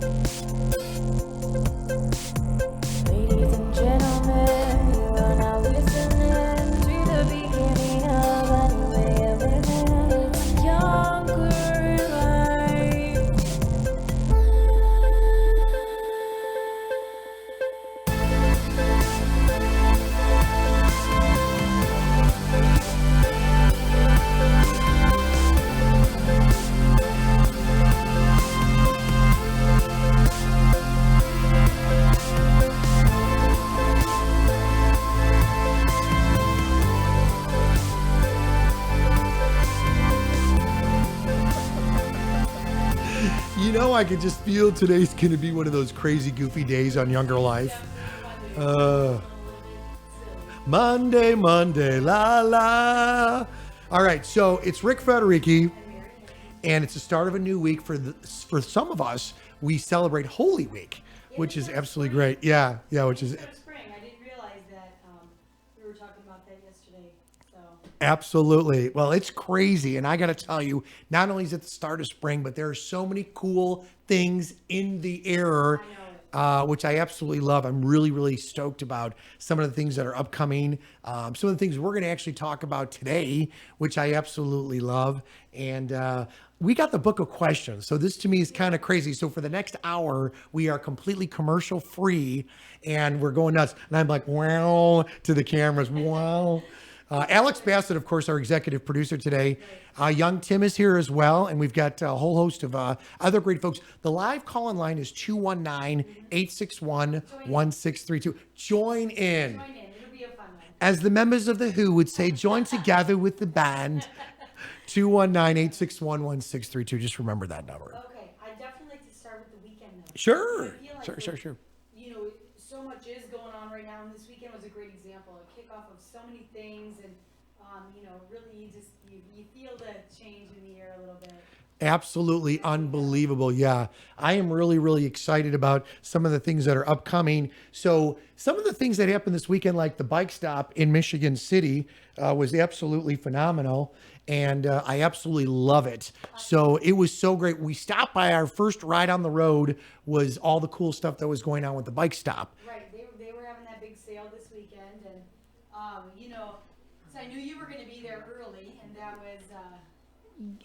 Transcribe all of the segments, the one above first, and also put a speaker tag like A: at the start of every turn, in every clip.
A: Ladies and gentlemen, you are now listening to the beginning of a new way of living. It's Younger Life.
B: You know, I could just feel today's going to be one of those crazy, goofy days on Younger Life. Monday, la la. All right, so it's Rick Federici, and it's the start of a new week for some of us. We celebrate Holy Week, which is absolutely great. Yeah, which is
C: Spring. I didn't realize that we were talking about that yesterday. So
B: absolutely. Well, it's crazy. And I got to tell you, not only is it the start of spring, but there are so many cool things in the air, which I absolutely love. I'm really, really stoked about some of the things that are upcoming. Some of the things we're going to actually talk about today, which I absolutely love. And we got the book of questions. So this to me is kind of crazy. So for the next hour, we are completely commercial free and we're going nuts. And I'm like, wow, to the cameras. Wow. Alex Bassett, of course, our executive producer today. Young Tim is here as well. And we've got a whole host of other great folks. The live call-in line is 219-861-1632. Join in.
C: it'll be a fun one.
B: As the members of The Who would say, join together with the band. 219-861-1632. Just remember that number.
C: Okay, I'd definitely like to start with the weekend though.
B: Sure.
C: I feel like
B: Sure.
C: You know, so much is going on right now, and this weekend was a great example, a kickoff of so many things, and you know, really you feel the change in the air a little bit.
B: Absolutely unbelievable. Yeah. I am really, really excited about some of the things that are upcoming. So some of the things that happened this weekend, like the bike stop in Michigan City, was absolutely phenomenal. And I absolutely love it. So it was so great. We stopped by our first ride on the road was all the cool stuff that was going on with the bike stop.
C: Right, they were having that big sale this weekend, and you know, so I knew you were going to be there early, and that was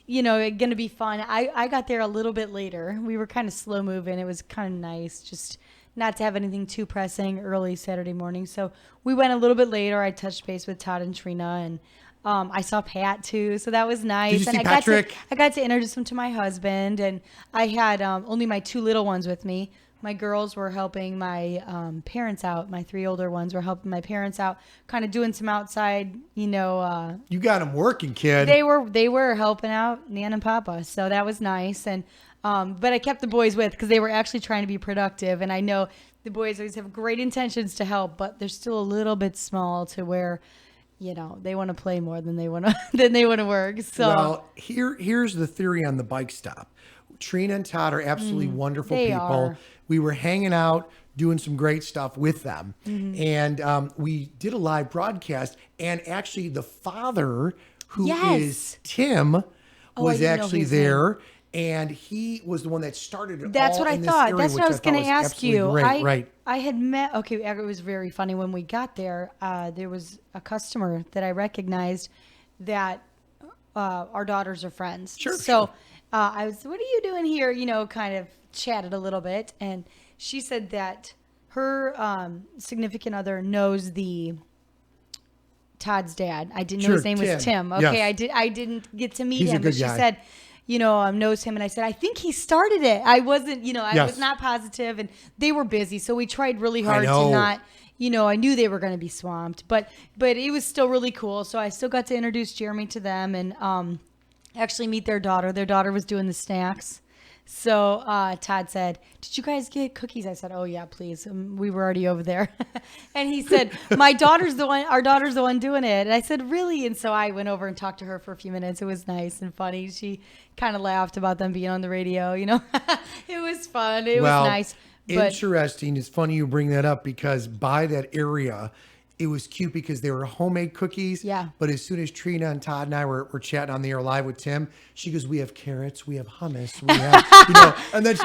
C: you know, going to be fun. I got there a little bit later. We were kind of slow moving. It was kind of nice just not to have anything too pressing early Saturday morning. So we went a little bit later. I touched base with Todd and Trina, and I saw Pat too, so that was nice.
B: Did you see
C: and
B: Patrick?
C: I got to introduce him to my husband, and I had only my two little ones with me. My girls were helping my parents out. My three older ones were helping my parents out, kind of doing some outside, you know.
B: You got them working, kid.
C: They were helping out Nan and Papa, so that was nice. And but I kept the boys with because they were actually trying to be productive. And I know the boys always have great intentions to help, but they're still a little bit small to where, you know, they want to play more than they want to work. So
B: well, here's the theory on the bike stop. Trina and Todd are absolutely wonderful
C: they
B: people.
C: are.
B: We were hanging out, doing some great stuff with them. And we did a live broadcast. And actually the father, who is Tim, was
C: didn't know
B: actually
C: his
B: there. And he was the one that started it
C: That's
B: all
C: what I
B: in this
C: thought.
B: area,
C: That's what I
B: which
C: was going to ask
B: absolutely
C: you.
B: Great, right.
C: I had met, okay, it was very funny. When we got there, there was a customer that I recognized that our daughters are friends.
B: Sure.
C: I was, what are you doing here? You know, kind of chatted a little bit. And she said that her significant other knows Todd's dad. I didn't know his name was Tim. Okay.
B: Yes.
C: I didn't get to meet
B: He's a
C: him.
B: good
C: But she
B: guy.
C: said, you know, knows him. And I said, I think he started it. I wasn't, you know, I was not positive, and they were busy. So we tried really hard to not, you know, I knew they were going to be swamped, but it was still really cool. So I still got to introduce Jeremy to them and actually meet their daughter. Their daughter was doing the snacks. So Todd said, did you guys get cookies? I said, oh yeah, please. We were already over there. And he said, our daughter's the one doing it. And I said, really? And so I went over and talked to her for a few minutes. It was nice and funny. She kind of laughed about them being on the radio, you know. It was fun. It was nice. But
B: Interesting. It's funny you bring that up because by that area, it was cute because they were homemade cookies.
C: Yeah.
B: But as soon as Trina and Todd and I were chatting on the air live with Tim, she goes, "We have carrots, we have hummus, we have," and then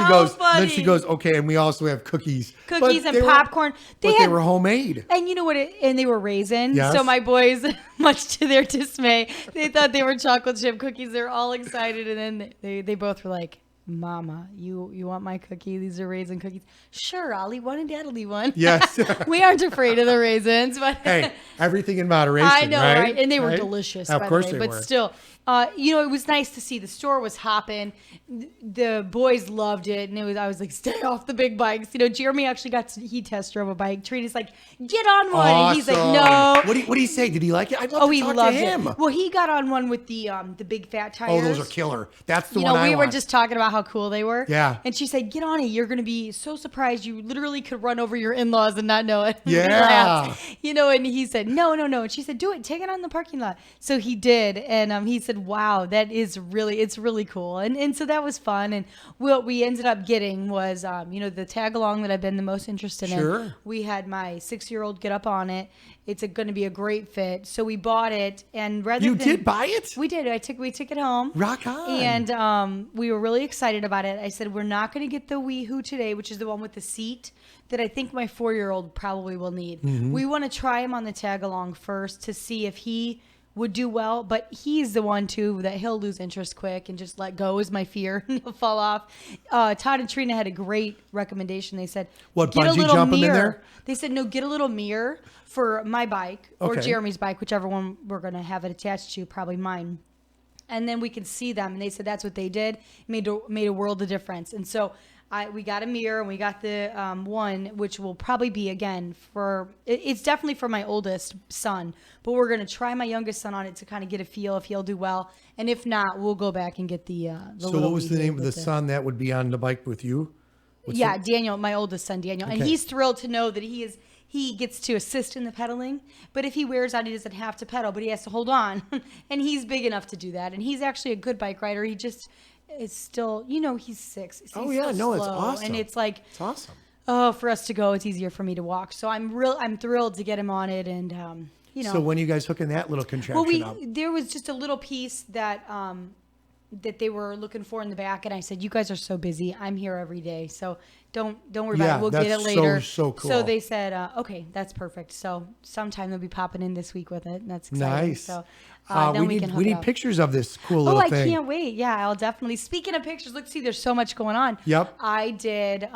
B: she goes, "Okay, and we also have cookies."
C: Cookies and popcorn.
B: They were homemade.
C: And you know what? And they were raisin.
B: Yes.
C: So my boys, much to their dismay, they thought they were chocolate chip cookies. They were all excited, and then they both were like, "Mama, you want my cookie? These are raisin cookies." Sure, I'll eat one and Dad'll eat one.
B: Yes.
C: We aren't afraid of the raisins, but
B: hey, everything in moderation.
C: I know, right? And they were
B: Right?
C: delicious.
B: Of
C: by
B: course
C: the way.
B: they
C: But
B: were.
C: still, it was nice to see the store was hopping. The boys loved it, and I was like, stay off the big bikes. Jeremy actually he test drove a bike. Trina's like, get on one, and he's like, no.
B: What did he say? Did he like it? I'd love to
C: he
B: talk
C: loved
B: to him.
C: it. Well, he got on one with the big fat tires.
B: Oh, those are killer. That's the one I
C: we were
B: want.
C: just talking about how cool they were.
B: Yeah.
C: And she said, get on it. You're going to be so surprised. You literally could run over your in-laws and not know it.
B: Yeah.
C: Laughed. And he said, no. And she said, do it. Take it on the parking lot. So he did. And he said, wow, it's really cool. And so that was fun. And what we ended up getting was, the tag along that I've been the most interested in. We had my 6-year-old get up on it. It's going to be a great fit. So we bought it, and
B: You did buy it?
C: We did. We took it home.
B: Rock on.
C: And we were really excited about it. I said, we're not going to get the WeHo today, which is the one with the seat that I think my 4-year-old probably will need.
B: Mm-hmm.
C: We want to try him on the tag along first to see if he would do well, but he's the one too that he'll lose interest quick and just let go is my fear. And he'll fall off. Todd and Trina had a great recommendation. They said,
B: what,
C: get a
B: bungee
C: little
B: jumping
C: mirror.
B: in there?
C: They said, no, get a little mirror for my bike or Jeremy's bike, whichever one we're going to have it attached to, probably mine. And then we can see them. And they said that's what they did. It made a world of difference. And so we got a mirror, and we got the one, which will probably be, again, it's definitely for my oldest son. But we're going to try my youngest son on it to kind of get a feel if he'll do well. And if not, we'll go back and get the
B: So what was the name of the son that would be on the bike with you?
C: Daniel, my oldest son, Daniel.
B: Okay.
C: And he's thrilled to know that he gets to assist in the pedaling, but if he wears out, he doesn't have to pedal, but he has to hold on. And he's big enough to do that. And he's actually a good bike rider. He just is still, he's 6. He's
B: Oh yeah,
C: so
B: no, it's
C: slow.
B: awesome.
C: And it's like,
B: it's awesome.
C: Oh, for us to go, it's easier for me to walk. So I'm thrilled to get him on it. And,
B: So when are you guys hooking that little contraption up?
C: There was just a little piece that they were looking for in the back, and I said, you guys are so busy. I'm here every day. So don't worry about it. We'll get it later.
B: So cool.
C: So they said, okay, that's perfect. So sometime they'll be popping in this week with it. And that's exciting.
B: Nice.
C: So then we can hook
B: we
C: it
B: need
C: up.
B: pictures of this cool little thing.
C: I can't wait. Yeah, I'll definitely. Speaking of pictures, let's see. There's so much going on.
B: Yep.
C: I did.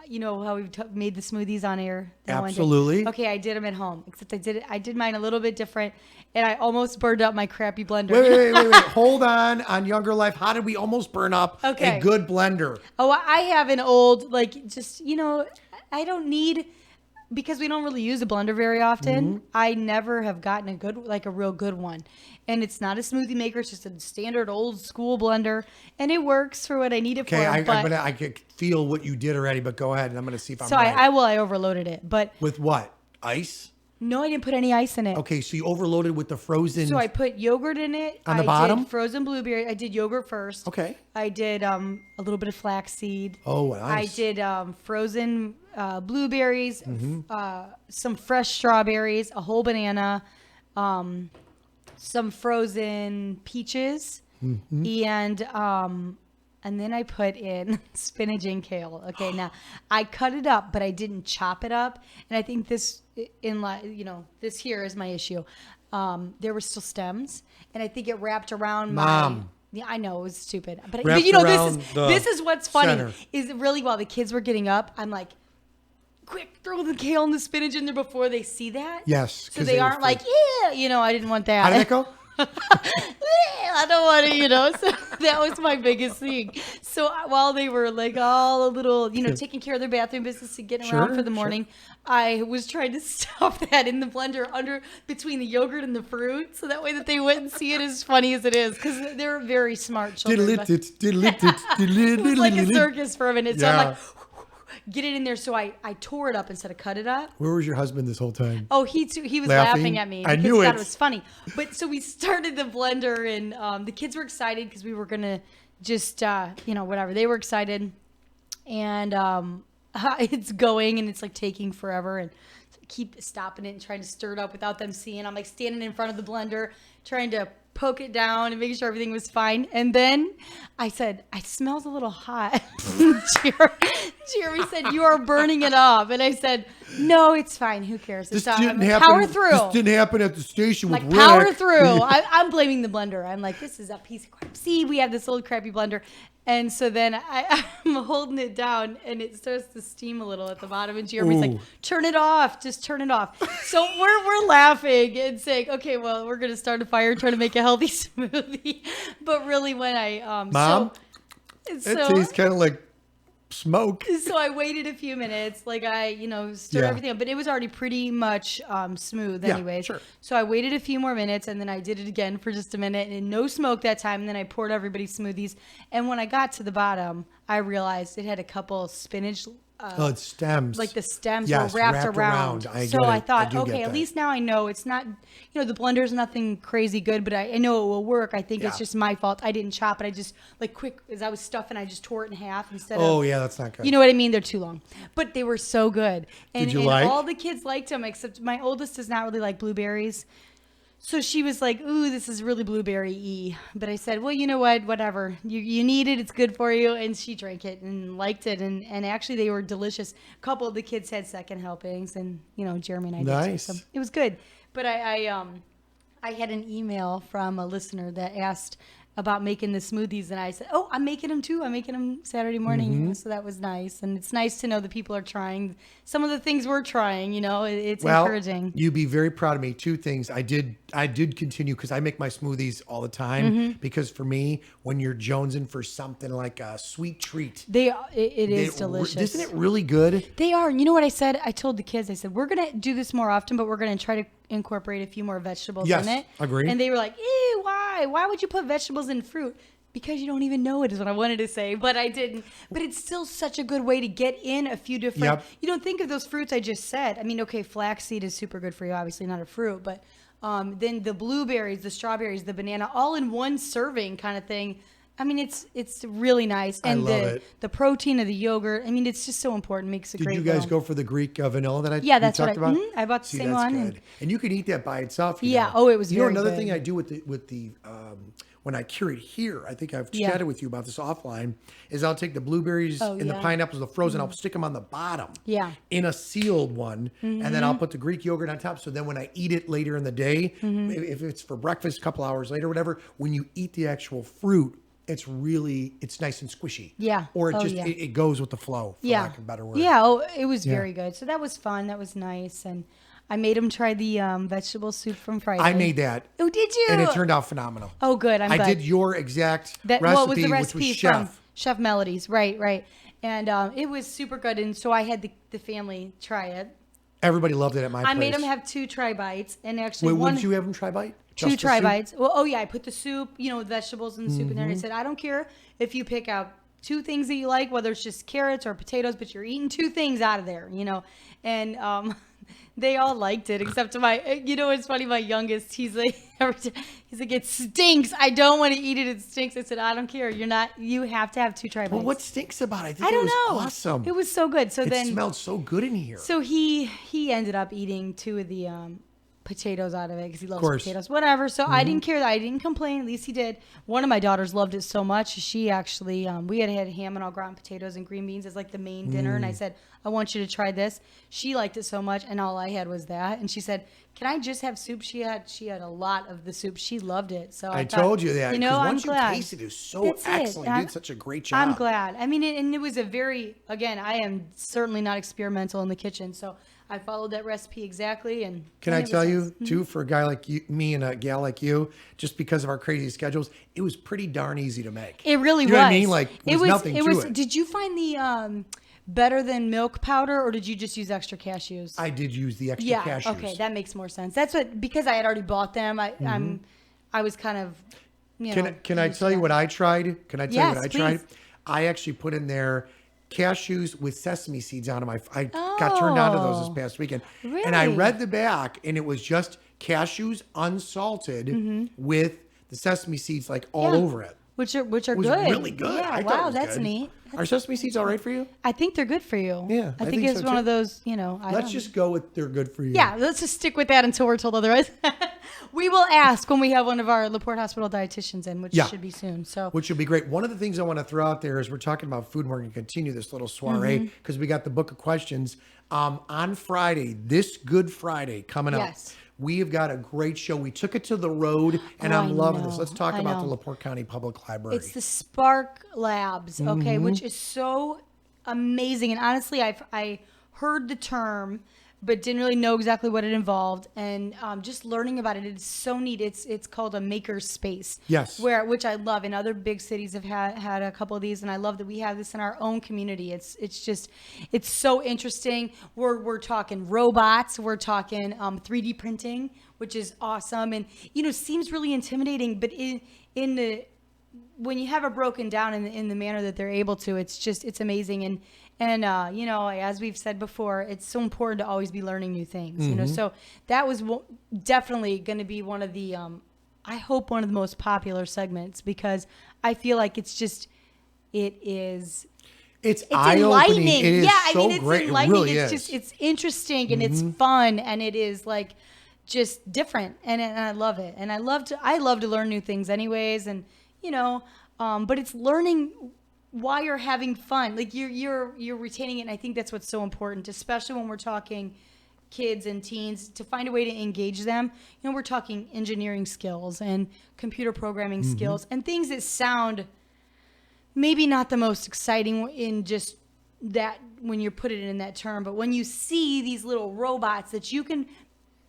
C: You know how we've made the smoothies on air.
B: Absolutely.
C: Okay, I did them at home. Except I did mine a little bit different, and I almost burned up my crappy blender.
B: Wait. Hold on Younger Life. How did we almost burn up a good blender?
C: Oh, I have an old, I don't need, because we don't really use a blender very often.
B: Mm-hmm.
C: I never have gotten a real good one. And it's not a smoothie maker. It's just a standard old school blender. And it works for what I need it for.
B: I can feel what you did already, but go ahead and I'm going to see if I'm right.
C: I overloaded it. But
B: with what? Ice?
C: No, I didn't put any ice in it.
B: Okay, so you overloaded with the frozen.
C: So I put yogurt in it.
B: On the bottom?
C: Did frozen blueberry. I did yogurt first.
B: Okay.
C: I did a little bit of flaxseed.
B: Oh, nice.
C: I did frozen blueberries, some fresh strawberries, a whole banana, some frozen peaches, and then I put in spinach and kale. Okay, now I cut it up, but I didn't chop it up. And I think this here is my issue. There were still stems, and I think it wrapped around
B: Mom.
C: Yeah, I know it was stupid, but
B: Wrapped
C: this is what's funny.
B: center.
C: Is really while the kids were getting up, I'm like, quick, throw the kale and the spinach in there before they see that.
B: Yes.
C: So they aren't like, yeah, I didn't want that.
B: How did that go?
C: I don't want to, So that was my biggest thing. So while they were like all a little, taking care of their bathroom business and getting around for the morning, I was trying to stuff that in the blender between the yogurt and the fruit, so that way that they wouldn't see it as funny as it is, because they're very smart children. It was like a circus for a minute. So I'm like, get it in there. So I tore it up instead of cut it up.
B: Where was your husband this whole time?
C: Oh, he was laughing at me.
B: I knew
C: he thought
B: it.
C: It was funny. But so we started the blender, and the kids were excited because we were going to just, whatever. They were excited. And it's going, and it's like taking forever. And keep stopping it and trying to stir it up without them seeing. I'm like standing in front of the blender trying to poke it down and making sure everything was fine. And then I said, it smells a little hot. Jeremy said, you are burning it off. And I said, no, it's fine. Who cares?
B: This
C: It's
B: didn't
C: like,
B: happen.
C: power through.
B: This didn't happen at the station with
C: Like
B: Rick.
C: power through. I'm blaming the blender. I'm like, this is a piece of crap. See, we have this old crappy blender. And so then I'm holding it down and it starts to steam a little at the bottom. And Jeremy's like, turn it off. Just turn it off. So we're laughing and saying, okay, well, we're going to start a fire trying to make a healthy smoothie. But really when
B: Mom,
C: it
B: tastes kind of like smoke.
C: So I waited a few minutes, like I, stirred everything up, but it was already pretty much smooth anyways.
B: Sure.
C: So I waited a few more minutes and then I did it again for just a minute and no smoke that time. And then I poured everybody's smoothies. And when I got to the bottom, I realized it had a couple spinach
B: It's stems.
C: like the stems
B: Yes,
C: were wrapped around.
B: I
C: So
B: get
C: I
B: it.
C: thought,
B: do
C: okay,
B: get
C: at
B: that.
C: least now I know it's not, the blender's nothing crazy good, but I know it will work. I think it's
B: Yeah.
C: just my fault. I didn't chop it. I just quick as I was stuffing, I just tore it in half instead
B: Oh,
C: of.
B: yeah, that's not good.
C: You know what I mean? They're too long, but they were so good. And,
B: Did you
C: and
B: like?
C: all the kids liked them, except my oldest does not really like blueberries. So she was like, ooh, this is really blueberry-y. But I said, well, you know what? Whatever. You need it. It's good for you. And she drank it and liked it. And actually, they were delicious. A couple of the kids had second helpings. And, Jeremy and I did
B: Nice.
C: too. So it was good. But I had an email from a listener that asked about making the smoothies. And I said, oh, I'm making them too. I'm making them Saturday morning. So that was nice. And it's nice to know that people are trying some of the things we're trying. It's encouraging.
B: You'd be very proud of me. Two things. I did continue because I make my smoothies all the time because for me, when you're jonesing for something like a sweet treat,
C: It is delicious.
B: Isn't it really good?
C: They are. You know what I said? I told the kids, I said, we're going to do this more often, but we're going to try to incorporate a few more vegetables in it.
B: Agree.
C: And they were like, ew, why? Why would you put vegetables in fruit? Because you don't even know it is what I wanted to say, but I didn't. But it's still such a good way to get in a few different.
B: Yep.
C: You don't think of those fruits I just said. I mean, okay, flaxseed is super good for you, obviously not a fruit, but then the blueberries, the strawberries, the banana, all in one serving kind of thing. I mean, it's really nice. And
B: I love it.
C: The protein of the yogurt, I mean, it's just so important. Makes a
B: Did
C: great
B: you guys
C: meal.
B: go for the Greek vanilla that
C: Yeah,
B: you
C: that's
B: talked
C: what
B: about?
C: I bought the
B: See,
C: same
B: that's
C: one.
B: good. And you can eat that by itself.
C: Yeah. Oh, it was very
B: another
C: good.
B: thing I do with the when I curate here, I think I've
C: Yeah.
B: chatted with you about this offline, is I'll take the blueberries and the
C: yeah.
B: pineapples, the frozen, I'll stick them on the bottom
C: Yeah.
B: in a sealed one, and then I'll put the Greek yogurt on top. So then when I eat it later in the day, if it's for breakfast, a couple hours later, whatever, when you eat the actual fruit, it's nice and squishy.
C: Yeah.
B: Or
C: Oh,
B: it
C: yeah.
B: it goes with the flow, for lack of a better word.
C: Yeah. Oh, it was very good. So that was fun. That was nice. And I made him try the vegetable soup from Friday.
B: I made that.
C: Oh, did you?
B: And it turned out phenomenal.
C: Oh, good. I'm glad.
B: I did your exact
C: What
B: recipe,
C: was the recipe
B: which was
C: from
B: Chef.
C: Chef Melodies? Right. And it was super good. And so I had the family try it.
B: Everybody loved it at my place.
C: I made them have 2 try bites, and actually
B: Wait,
C: one.
B: what did you have them try bite?
C: Two
B: Just the
C: try
B: soup?
C: bites. Well, oh yeah, I put the soup, vegetables in the soup in there. And I said, I don't care if you pick out 2 things that you like, whether it's just carrots or potatoes, but you're eating 2 things out of there, And they all liked it, except it's funny. My youngest, he's like, it stinks. I don't want to eat it. It stinks. I said, I don't care. You have to have 2 try bites.
B: Well, what stinks about it? I think
C: I don't
B: it was
C: know.
B: awesome.
C: It was so good. So
B: it
C: then
B: smelled so good in here.
C: So he ended up eating 2 of the potatoes out of it because he loves
B: course.
C: potatoes, whatever. So I didn't care. I didn't complain. At least he did. One of my daughters loved it so much. She actually, we had ham and au gratin potatoes and green beans as like the main dinner. And I said, I want you to try this. She liked it so much. And all I had was that. And she said, can I just have soup? She had a lot of the soup. She loved it. So I thought,
B: told you that.
C: I'm
B: once
C: glad.
B: you tasted it, it was so
C: That's it.
B: excellent. You did such a great job.
C: I'm glad. I mean, and it was again, I am certainly not experimental in the kitchen. So I followed that recipe exactly. And
B: Can I tell you, too, for a guy like me and a gal like you, just because of our crazy schedules, it was pretty darn easy to make.
C: It really was.
B: You know what I mean? Like, there was nothing to it.
C: Did you find the better than milk powder, or did you just use extra cashews?
B: I did use the extra
C: yeah.
B: cashews.
C: Okay, that makes more sense. That's because I had already bought them. I was kind of.
B: Can I tell you what I tried? Can I tell you what I tried?
C: Please.
B: I actually put in there cashews with sesame seeds on them. I got turned on to those this past weekend.
C: Really?
B: And I read the back, and it was just cashews unsalted with the sesame seeds like all over it.
C: which are
B: was
C: good.
B: really good.
C: Yeah,
B: I thought it
C: wow,
B: was
C: that's
B: good.
C: neat.
B: Are sesame seeds all right for you?
C: I think they're good for you.
B: Yeah,
C: I
B: I
C: think
B: think
C: it's
B: so
C: one
B: too.
C: of those,
B: Let's just go with they're good for you.
C: Yeah, let's just stick with that until we're told otherwise. We will ask when we have one of our LaPorte Hospital dietitians in, which should be soon. So,
B: which would be great. One of the things I want to throw out there is we're talking about food, and we're going to continue this little soiree because we got the book of questions on Friday. This Good Friday coming up.
C: Yes.
B: We have got a great show. We took it to the road, and
C: Oh,
B: I'm loving
C: I
B: this.
C: know.
B: Let's talk
C: I
B: about the
C: know.
B: LaPorte County Public Library.
C: it's the Spark Labs, okay, which is so amazing. And honestly, I heard the term, but didn't really know exactly what it involved. And just learning about it, it's so neat. It's called a maker space.
B: Yes.
C: Which I love. And other big cities have had a couple of these, and I love that we have this in our own community. It's so interesting. We're talking robots. We're talking 3D printing, which is awesome. And seems really intimidating, but when you have it broken down in the manner that they're able to, it's amazing. And as we've said before, it's so important to always be learning new things, so that was definitely going to be one of the, I hope one of the most popular segments, because I feel like it's
B: eye-opening. It is
C: it's
B: great.
C: enlightening.
B: It really
C: it's
B: is.
C: it's interesting and it's fun, and it is like just different, and I love it. And I love to learn new things anyways, and but it's learning while you're having fun, like you're retaining it. And I think that's what's so important, especially when we're talking kids and teens, to find a way to engage them. We're talking engineering skills and computer programming skills and things that sound maybe not the most exciting in just that when you put it in that term, but when you see these little robots that you can,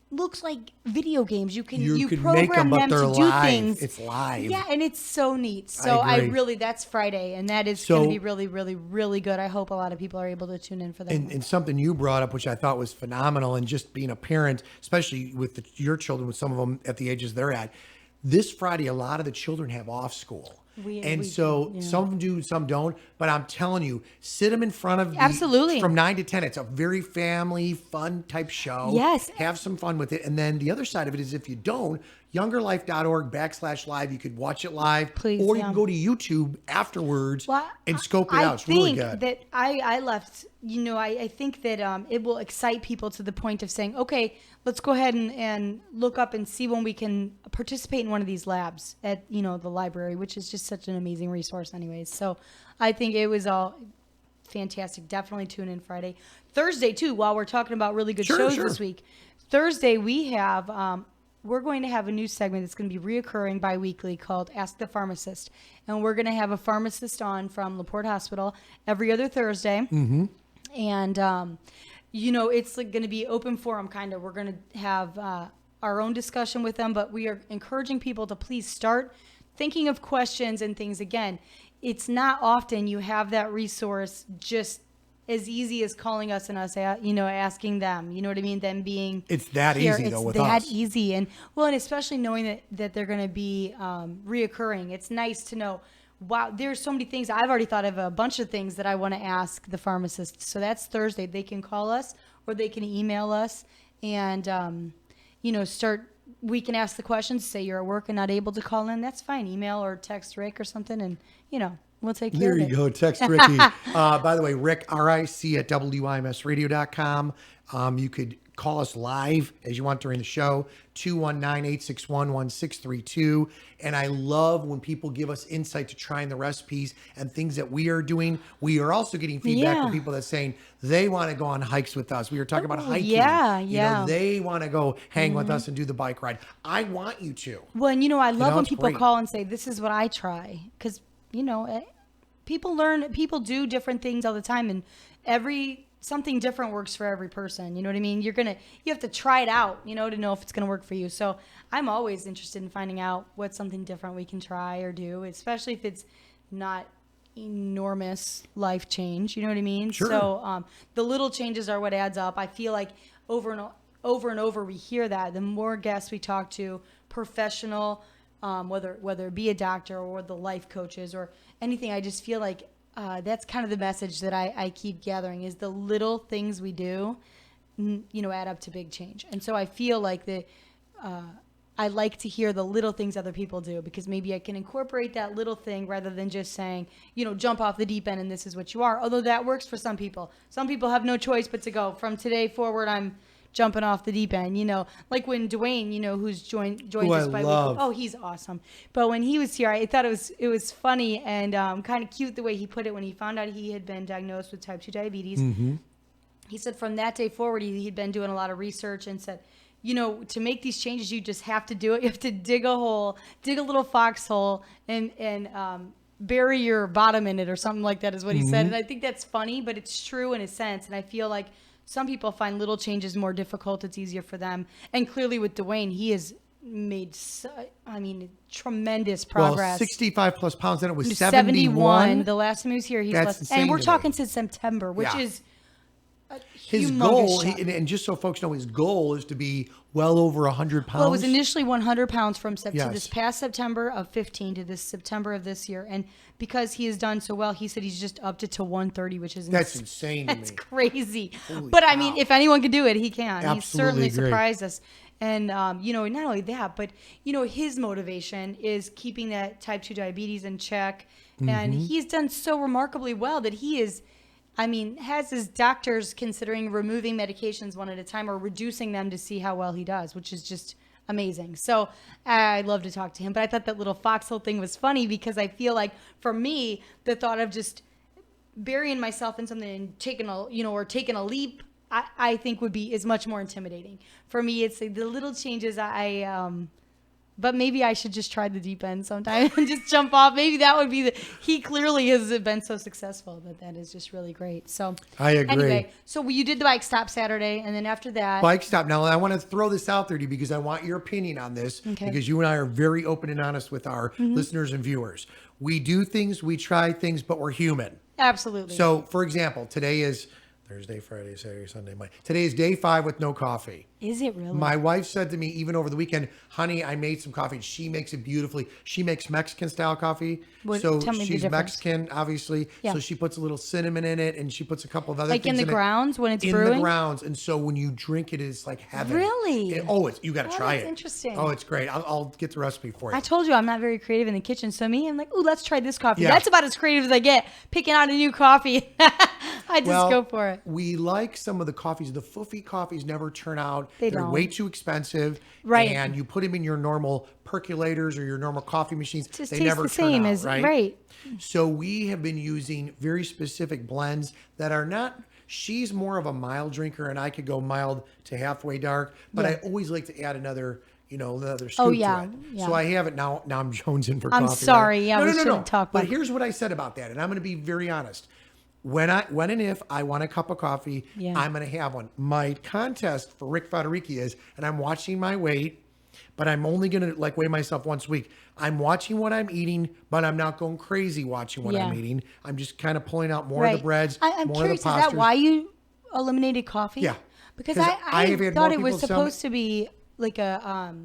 C: looks like video games, you program them to do things.
B: It's live.
C: Yeah, and it's so neat. So that's Friday, and that is going to be really, really, really good. I hope a lot of people are able to tune in for that.
B: And something you brought up, which I thought was phenomenal, and just being a parent, especially with your children, with some of them at the ages they're at, this Friday, a lot of the children have off school. Some of them do, some don't. But I'm telling you, sit them in front of
C: Absolutely.
B: From 9 to 10. It's a very family, fun type show.
C: Yes.
B: Have some fun with it. And then the other side of it is, if you don't, YoungerLife.org/live. You could watch it live.
C: Please,
B: or you can go to YouTube afterwards and scope it out. It's really good.
C: That I left, I think that it will excite people to the point of saying, okay, let's go ahead and look up and see when we can participate in one of these labs at, the library, which is just such an amazing resource anyways. So I think it was all fantastic. Definitely tune in Friday. Thursday, too, while we're talking about really good shows this week. Thursday, we have... we're going to have a new segment that's going to be reoccurring bi-weekly called Ask the Pharmacist. And we're going to have a pharmacist on from LaPorte Hospital every other Thursday. Mm-hmm. And, it's going to be open forum kind of. We're going to have our own discussion with them, but we are encouraging people to please start thinking of questions and things. Again, it's not often you have that resource just as easy as calling us and us, asking them, you know what I mean? Them being
B: it's that
C: here.
B: Easy though with
C: us.
B: It's
C: that easy. And especially knowing that they're going to be reoccurring. It's nice to know, wow, there's so many things. I've already thought of a bunch of things that I want to ask the pharmacist. So that's Thursday. They can call us or they can email us and, we can ask the questions, say you're at work and not able to call in. That's fine. Email or text Rick or something. And, we'll take care of it.
B: There you go. Text Ricky. By the way, Rick, RIC at WIMSradio.com. You could call us live as you want during the show, 219-861-1632. And I love when people give us insight to trying the recipes and things that we are doing. We are also getting feedback from people that's saying they want to go on hikes with us. We were talking about hiking.
C: Yeah.
B: They want to go hang with us and do the bike ride. I want you to.
C: Well, and I love when people call and say, this is what I try. Because, people do different things all the time, and something different works for every person. You know what I mean? You have to try it out, to know if it's going to work for you. So I'm always interested in finding out what's something different we can try or do, especially if it's not enormous life change. You know what I mean?
B: Sure.
C: So the little changes are what adds up. I feel like over and over we hear that. The more guests we talk to, professional, whether it be a doctor or the life coaches or anything, I just feel like that's kind of the message that I keep gathering is the little things we do, add up to big change. And so I feel like I like to hear the little things other people do, because maybe I can incorporate that little thing rather than just saying, jump off the deep end and this is what you are. Although that works for some people. Some people have no choice but to go, from today forward, I'm jumping off the deep end, like when Dwayne, who's joined us by week. Oh, he's awesome. But when he was here, I thought it was funny and kind of cute the way he put it when he found out he had been diagnosed with type 2 diabetes.
B: Mm-hmm.
C: He said from that day forward, he'd been doing a lot of research and said, to make these changes, you just have to do it. You have to dig a little foxhole and bury your bottom in it or something like that is what he said. And I think that's funny, but it's true in a sense. And I feel like some people find little changes more difficult. It's easier for them. And clearly with Dwayne, he has made, tremendous progress.
B: Well, 65 plus pounds, then it was 71.
C: The last time he was here, he's
B: That's
C: less. And we're
B: insane
C: talking since September, which is
B: his goal, and just so folks know, his goal is to be well over 100 pounds.
C: Well, it was initially 100 pounds from this past September of 15 to this September of this year. And because he has done so well, he said he's just upped it to 130, which is
B: That's insane to me.
C: That's crazy.
B: Holy
C: but
B: cow.
C: I mean, if anyone can do it, he can.
B: Absolutely
C: He certainly
B: agree.
C: surprised us. And, not only that, but, his motivation is keeping that type 2 diabetes in check. And he's done so remarkably well that he is, has his doctors considering removing medications one at a time or reducing them to see how well he does, which is just amazing. So I'd love to talk to him. But I thought that little foxhole thing was funny because I feel like for me, the thought of just burying myself in something and taking a leap, I think is much more intimidating. For me, it's the little changes but maybe I should just try the deep end sometime and just jump off. Maybe that would be he clearly has been so successful that is just really great. So
B: I agree.
C: Anyway, so you did the bike stop Saturday, and then after that.
B: Bike stop. Now, I want to throw this out there to you because I want your opinion on this, because you and I are very open and honest with our listeners and viewers. We do things, we try things, but we're human.
C: Absolutely.
B: So, for example, today is Thursday, Friday, Saturday, Sunday, Monday. Today is day 5 with no coffee.
C: Is it really?
B: My wife said to me, even over the weekend, honey, I made some coffee. She makes it beautifully. She makes Mexican style coffee. So she's Mexican, obviously. Yeah. So she puts a little cinnamon in it, and she puts a couple of other things in it.
C: Like in the grounds when it's brewing?
B: In the grounds. And so when you drink it, it's like heaven.
C: Really?
B: You got to try it.
C: That's interesting.
B: Oh, it's great. I'll get the recipe for you.
C: I told you I'm not very creative in the kitchen. So I'm like, ooh, let's try this coffee.
B: Yeah.
C: That's about as creative as I get, picking out a new coffee. I just go for it.
B: We like some of the coffees. The foofy coffees never turn out.
C: They're
B: don't. Way too expensive.
C: Right.
B: And you put them in your normal percolators or your normal coffee machines.
C: Just
B: they
C: tastes
B: never
C: the
B: turn
C: same
B: out,
C: as
B: right? So we have been using very specific blends that are not. She's more of a mild drinker, and I could go mild to halfway dark. But I always like to add another scoop to it.
C: Yeah.
B: So I have it now. Now I'm jonesing for coffee.
C: I'm sorry.
B: Right?
C: Yeah, we shouldn't talk about
B: But here's what I said about that, and I'm going to be very honest. When and if I want a cup of coffee, I'm going to have one. My contest for Rick Federici is, and I'm watching my weight, but I'm only going to weigh myself once a week. I'm watching what I'm eating, but I'm not going crazy watching what I'm eating. I'm just kind of pulling out more of the breads,
C: I'm
B: more
C: curious,
B: of the pastas.
C: Is that why you eliminated coffee?
B: Yeah.
C: Because I thought it was supposed to be like a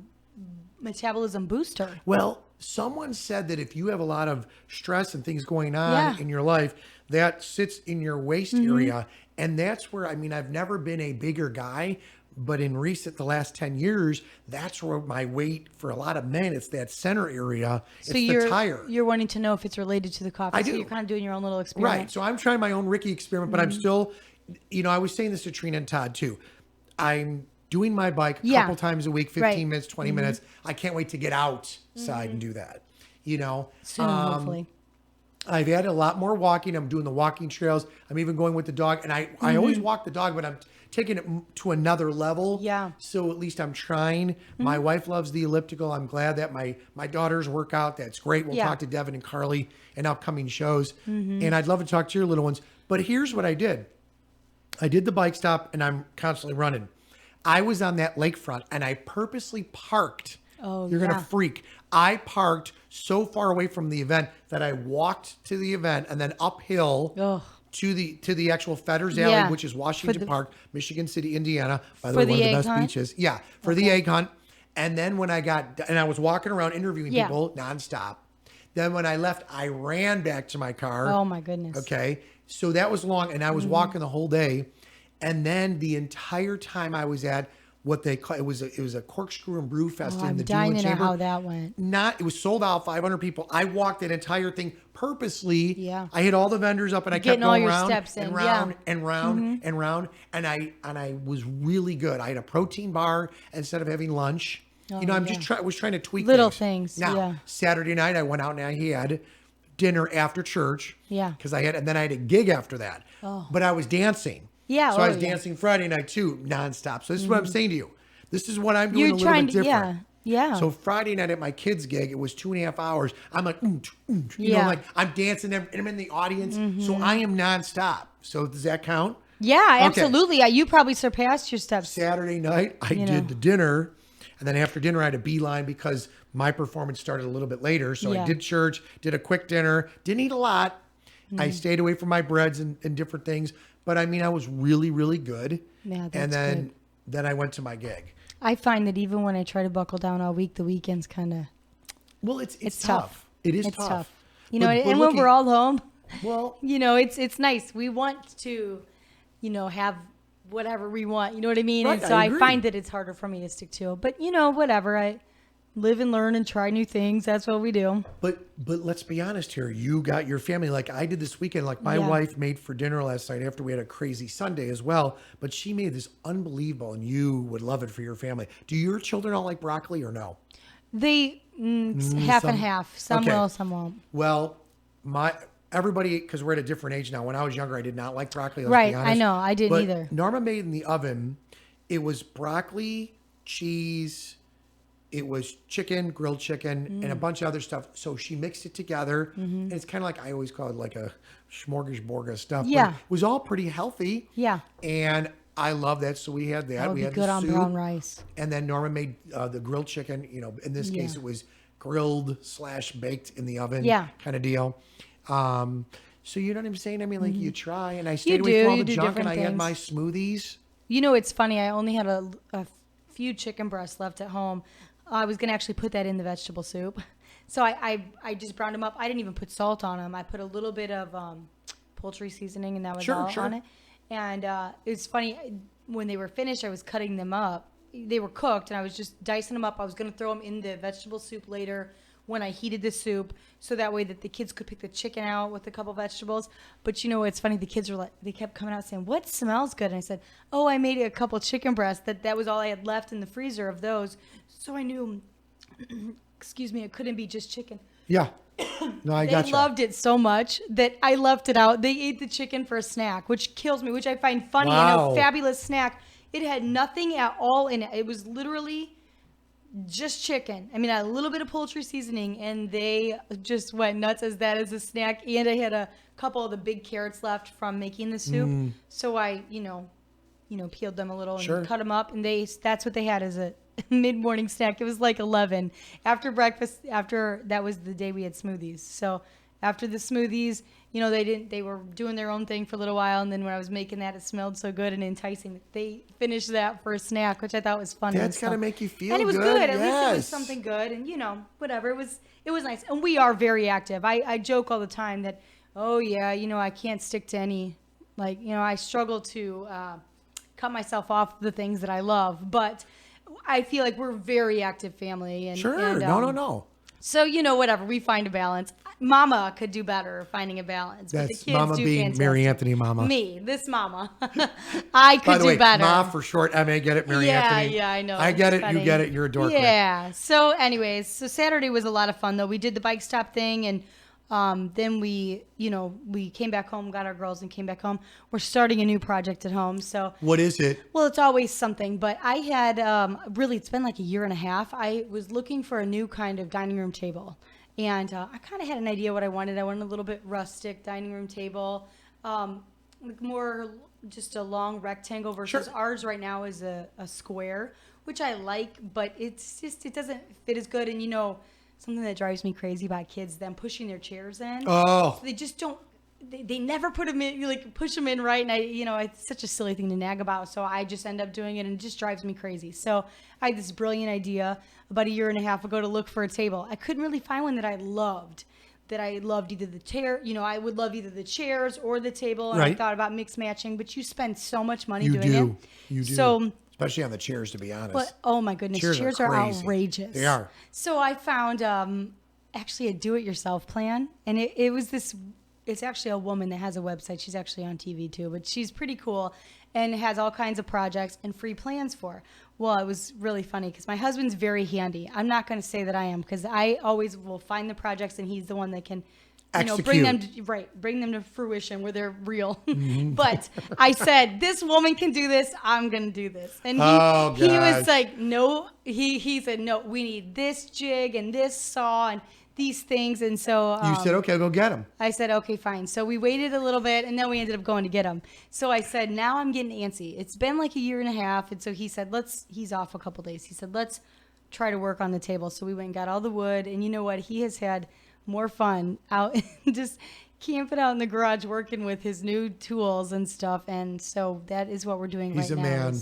C: metabolism booster.
B: Well, someone said that if you have a lot of stress and things going on in your life, that sits in your waist area. And that's where, I've never been a bigger guy, but in the last 10 years, that's where my weight for a lot of men, it's that center area.
C: So
B: it's the tire.
C: You're wanting to know if it's related to the coffee.
B: I
C: so
B: do.
C: You're kind of doing your own little experiment.
B: Right. So I'm trying my own Ricky experiment, but I'm still, I was saying this to Trina and Todd too. I'm doing my bike a couple times a week, 15 minutes, 20 minutes. I can't wait to get outside and do that.
C: Soon, hopefully.
B: I've added a lot more walking. I'm doing the walking trails. I'm even going with the dog. And I always walk the dog, but I'm taking it to another level.
C: Yeah.
B: So at least I'm trying. My wife loves the elliptical. I'm glad that my daughters work out. That's great. We'll talk to Devin and Carly in upcoming shows. And I'd love to talk to your little ones. But here's what I did. I did the bike stop, and I'm constantly running. I was on that lakefront, and I purposely parked.
C: Oh,
B: You're going to freak. I parked so far away from the event that I walked to the event and then uphill to the actual Fetters Alley, which is Washington Park, Michigan City, Indiana. By the way, one of the best beaches. Yeah, for the egg hunt. And then when I was walking around interviewing people nonstop. Then when I left, I ran back to my car.
C: Oh my goodness.
B: Okay. So that was long, and I was walking the whole day. And then the entire time I was at what they call it was a corkscrew and brew fest in
C: I'm
B: the
C: dying
B: Dueling
C: to know
B: Chamber.
C: how that went.
B: It was sold out, 500 people. I walked that entire thing purposely.
C: Yeah.
B: I hit all the vendors up and I kept
C: Getting all
B: going
C: your
B: round
C: steps
B: and
C: in,
B: round
C: yeah.
B: and round and round. And I was really good. I had a protein bar instead of having lunch. I'm was trying to tweak
C: Little things,
B: Now,
C: yeah.
B: Saturday night I went out and I had dinner after church.
C: Yeah.
B: Because and then I had a gig after that.
C: Oh.
B: But I was dancing.
C: Yeah,
B: So I was dancing Friday night too, nonstop. So this is what I'm saying to you. This is what I'm doing a little bit different.
C: Yeah.
B: So Friday night at my kids' gig, it was 2.5 hours. I'm like, I'm dancing and I'm in the audience. So I am nonstop. So does that count?
C: Yeah,
B: Okay.
C: absolutely. You probably surpassed your steps.
B: Saturday night, I did the dinner. And then after dinner, I had a beeline because my performance started a little bit later. So I did church, did a quick dinner, didn't eat a lot. I stayed away from my breads and different things. But I mean, I was really, really good.
C: Yeah, that's
B: and then
C: good.
B: then I went to my gig.
C: I find that even when I try to buckle down all week, the weekends kind of...
B: Well, it's tough. It is tough.
C: But when we're all home,
B: well,
C: it's nice. We want to, have whatever we want. You know what I mean?
B: Right,
C: And so
B: I
C: I
B: agree.
C: find that it's harder for me to stick to. But, whatever. I live and learn and try new things. That's what we do.
B: But let's be honest here. You got your family like I did this weekend. Like my wife made for dinner last night after we had a crazy Sunday as well. But she made this unbelievable, and you would love it for your family. Do your children all like broccoli or no?
C: They half and half. Some
B: Okay.
C: will, some won't.
B: Well, everybody, because we're at a different age now. When I was younger, I did not like broccoli. Let's
C: Right,
B: be
C: I
B: honest.
C: know. I didn't
B: But
C: either.
B: Norma made in the oven. It was broccoli, cheese. It was chicken, grilled chicken, and a bunch of other stuff. So she mixed it together, and it's kind of like I always call it like a smorgasbord of stuff.
C: Yeah.
B: But it was all pretty healthy.
C: Yeah.
B: And I love that. So we had that.
C: That would
B: we
C: be
B: had
C: good
B: the
C: on
B: soup,
C: brown rice.
B: and then Norma made the grilled chicken. In this case,
C: Yeah.
B: it was grilled / baked in the oven.
C: Yeah.
B: Kind of deal. So you know what I'm saying? I mean, like you try, and I stayed
C: You
B: away
C: do.
B: from all
C: You
B: the
C: do
B: junk, and I
C: different
B: had my
C: things.
B: smoothies.
C: It's funny. I only had a few chicken breasts left at home. I was going to actually put that in the vegetable soup. So I just browned them up. I didn't even put salt on them. I put a little bit of poultry seasoning, and that was all on it. And it was funny. When they were finished, I was cutting them up. They were cooked, and I was just dicing them up. I was going to throw them in the vegetable soup later when I heated the soup, so that way that the kids could pick the chicken out with a couple vegetables. But it's funny, the kids were like, they kept coming out saying, "What smells good?" And I said, "Oh, I made a couple chicken breasts. That was all I had left in the freezer of those." So I knew, excuse me, it couldn't be just chicken.
B: Yeah. No, I got
C: They
B: you.
C: loved it so much that I left it out. They ate the chicken for a snack, which kills me, which I find funny.
B: Wow.
C: And a fabulous snack. It had nothing at all in it. It was literally just chicken. I mean, a little bit of poultry seasoning, and they just went nuts as that as a snack. And I had a couple of the big carrots left from making the soup. So I, peeled them a little and
B: Sure.
C: cut them up, and that's what they had as a mid-morning snack. It was like 11 after breakfast. After that was the day we had smoothies. So after the smoothies, they were doing their own thing for a little while, and then when I was making that, it smelled so good and enticing. They finished that for a snack, which I thought was funny.
B: That's got to make you feel
C: and it was
B: good.
C: good. At least it was
B: Yes.
C: something good, and whatever. It was nice, and we are very active. I joke all the time that, oh yeah, I can't stick to any, I struggle to cut myself off the things that I love, but I feel like we're a very active family. And
B: Sure.
C: and,
B: No.
C: So whatever, we find a balance. Mama could do better finding a balance. But the
B: That's
C: kids
B: Mama
C: do
B: being
C: fantastic.
B: Mary Anthony Mama.
C: Me, this Mama. I could
B: By the way,
C: do better.
B: Ma for short. I get it, Mary Anthony.
C: Yeah, I know.
B: I get
C: It's
B: it. You
C: funny.
B: get it. You're a dork. Rick.
C: Yeah. So anyways, Saturday was a lot of fun though. We did the bike stop thing, and then we came back home, got our girls and came back home. We're starting a new project at home. So
B: What is it?
C: well, it's always something, but I had really, it's been like a year and a half. I was looking for a new kind of dining room table, and I kind of had an idea what I wanted. I wanted a little bit rustic dining room table, more just a long rectangle versus
B: Sure.
C: ours right now is a square, which I like, but it doesn't fit as good. And something that drives me crazy about kids, them pushing their chairs in.
B: Oh,
C: They just don't. They never put them in. You push them in right, and it's such a silly thing to nag about. So I just end up doing it, and it just drives me crazy. So I had this brilliant idea about a year and a half ago to look for a table. I couldn't really find one that I loved. Either the chair. I would love either the chairs or the table. And I
B: Right.
C: thought about mix matching, but you spend so much money
B: you
C: doing
B: do.
C: it.
B: You do.
C: So
B: especially on the chairs, to be honest.
C: But oh my goodness, chairs are
B: crazy.
C: outrageous.
B: They are.
C: So I found actually a do-it-yourself plan, and it was this. It's actually a woman that has a website. She's actually on TV too, but she's pretty cool and has all kinds of projects and free plans for. Well, it was really funny because my husband's very handy. I'm not going to say that I am because I always will find the projects and he's the one that can, bring them to fruition where they're real.
B: Mm-hmm.
C: But I said, this woman can do this. I'm going to do this. And he was like, no, he said, no, we need this jig and this saw and these things. And so
B: you said, okay, I'll go get them.
C: I said, okay, fine. So we waited a little bit and then we ended up going to get them. So I said, now I'm getting antsy. It's been like a year and a half. And so he said, he's off a couple days. He said, let's try to work on the table. So we went and got all the wood. And you know what? He has had more fun out just camping out in the garage working with his new tools and stuff. And so that is what we're doing right now.
B: He's a man.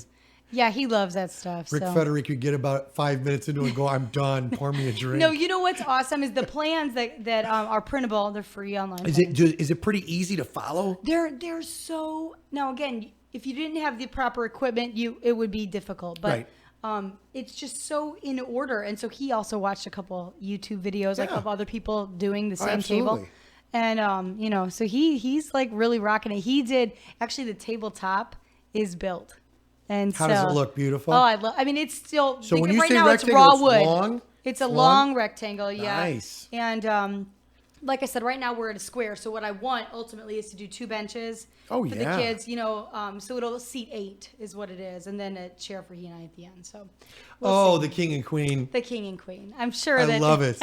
C: Yeah, he loves that stuff.
B: Rick Federick could get about 5 minutes into it and go, I'm done. Pour me a drink.
C: No, you know what's awesome is the plans that are printable. They're free online.
B: Is it pretty easy to follow?
C: They're so now again, if you didn't have the proper equipment, it would be difficult. But it's just so in order. And so he also watched a couple YouTube videos of other people doing the same table. And so he's like really rocking it. He did actually the tabletop is built. And
B: how does it look? Beautiful.
C: Oh, I mean, it's still.
B: So when you
C: right
B: say
C: now,
B: rectangle,
C: it's raw wood.
B: Long?
C: It's a long rectangle. Yeah.
B: Nice.
C: And like I said, right now we're at a square. So what I want ultimately is to do 2 benches for the kids. So it'll seat 8 is what it is, and then a chair for he and I at the end. So.
B: The king and queen.
C: The king and queen. I'm sure
B: I love it.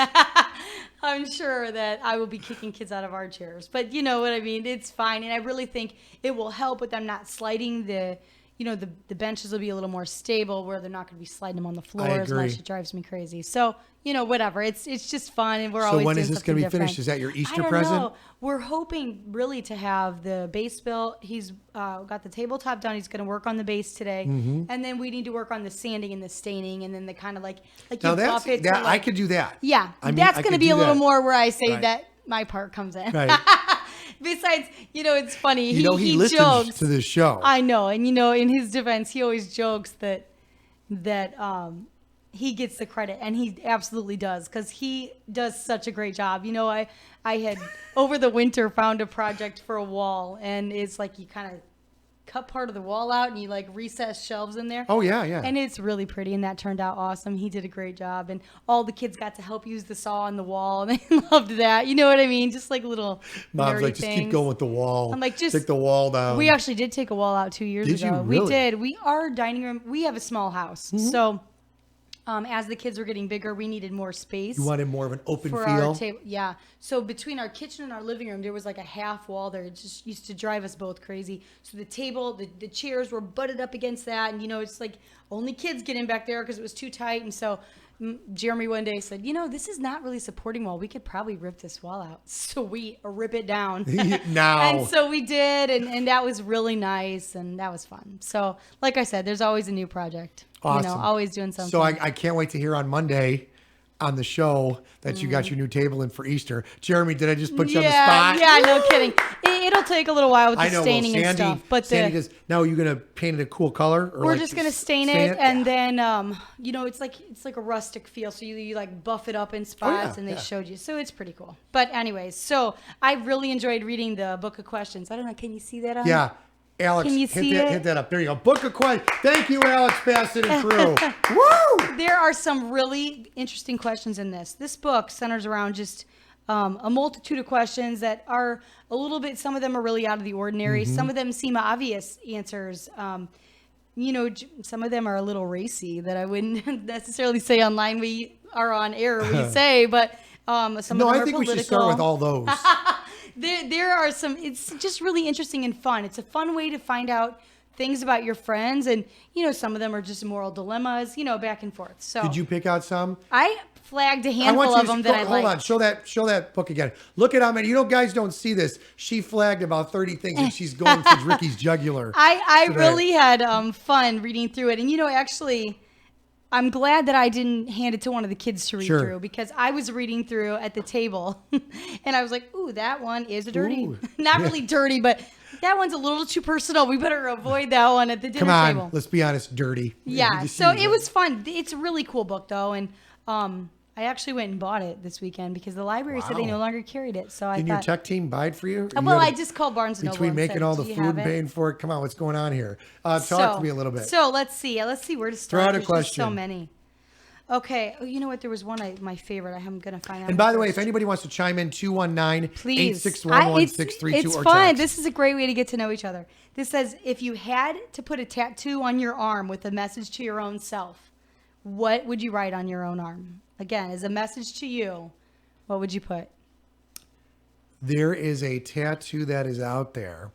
C: I'm sure that I will be kicking kids out of our chairs, but you know what I mean. It's fine, and I really think it will help with them not sliding the. The benches will be a little more stable where they're not going to be sliding them on the floor as much. It drives me crazy. So, whatever. It's just fun, and we're always doing something different. So when is this going to be finished?
B: Is that your Easter
C: present?
B: present?
C: Know. We're hoping really to have the base built. He's got the tabletop done. He's going to work on the base today. Mm-hmm. And then we need to work on the sanding and the staining and then the kind of like
B: now I could do that.
C: Yeah. That's going to be a little more where I say that my part comes in.
B: Right.
C: Besides, it's funny.
B: He listens
C: jokes
B: to this show.
C: I know. And, in his defense, he always jokes that he gets the credit. And he absolutely does because he does such a great job. I had, over the winter, found a project for a wall. And it's like you kind of cut part of the wall out and you like recess shelves in there.
B: Oh, yeah, yeah.
C: And it's really pretty. And that turned out awesome. He did a great job. And all the kids got to help use the saw on the wall. And they loved that. You know what I mean? Just like little
B: Mom's like,
C: just
B: things. Keep going with the wall.
C: I'm like, just
B: take the wall down.
C: We actually did take a wall out 2 years ago.
B: You really?
C: We did. Our dining room, we have a small house. Mm-hmm. So as the kids were getting bigger, we needed more space.
B: You wanted more of an open
C: for
B: feel?
C: Our table. Yeah. So between our kitchen and our living room, there was like a half wall there. It just used to drive us both crazy. So the table, the chairs were butted up against that. And, it's like only kids get in back there because it was too tight. And so Jeremy one day said, this is not really supporting wall. We could probably rip this wall out. So we rip it down.
B: Now.
C: And so we did. And that was really nice. And that was fun. So like I said, there's always a new project.
B: Awesome.
C: Always doing something.
B: So I can't wait to hear on Monday on the show that you got your new table in for Easter. Jeremy, did I just put you on the spot?
C: Yeah, no kidding. It'll take a little while with the staining
B: Sandy,
C: and stuff. But
B: Sandy does. Now, are you going to paint it a cool color? Or
C: we're just going to stain it. And then, it's like a rustic feel. So you like buff it up in spots and they showed you. So it's pretty cool. But anyways, so I really enjoyed reading the book of questions. I don't know. Can you see that on?
B: Yeah. Alex,
C: can you
B: hit that up. There you go. Book of questions. Thank you, Alex Bassett and crew. Woo!
C: There are some really interesting questions in this. This book centers around just a multitude of questions that are a little bit, some of them are really out of the ordinary. Mm-hmm. Some of them seem obvious answers. Some of them are a little racy that I wouldn't necessarily say online. We are on air, we say, but some of them are political. No, I think we should start
B: with all those.
C: There are some, it's just really interesting and fun. It's a fun way to find out things about your friends. And, some of them are just moral dilemmas, back and forth. So
B: did you pick out some?
C: I flagged a handful of them that I liked.
B: Hold on. Show that book again. Look at how many, guys don't see this. She flagged about 30 things and she's going for Ricky's jugular.
C: I really had fun reading through it. And, actually, I'm glad that I didn't hand it to one of the kids to read
B: Sure.
C: through, because I was reading through at the table and I was like, ooh, that one is dirty.
B: Ooh.
C: Not really dirty, but that one's a little too personal. We better avoid that one at the dinner
B: Come on,
C: table.
B: let's be honest, dirty.
C: Yeah,
B: Just
C: so
B: use
C: it was fun. It's a really cool book, though, and I actually went and bought it this weekend because the library said they
B: Wow.
C: no longer carried it. So I
B: Didn't
C: thought,
B: your tech team buy it for you? Or you
C: well,
B: had
C: I
B: to-
C: just called Barnes & Noble.
B: Between
C: and
B: making
C: said,
B: all the
C: "Do you
B: food
C: have
B: and
C: it?"
B: paying for it, come on, what's going on here? Talk to me a little bit.
C: So let's see where to start.
B: out a
C: There's just
B: question.
C: so many. Okay. Oh, you know what? There was one my favorite. I'm gonna find out.
B: And by the way, if anybody wants to chime in, 219
C: Please.
B: 861
C: It's
B: or
C: fun.
B: text.
C: This is a great way to get to know each other. This says, if you had to put a tattoo on your arm with a message to your own self, what would you write on your own arm? Again, as a message to you, what would you put?
B: There is a tattoo that is out there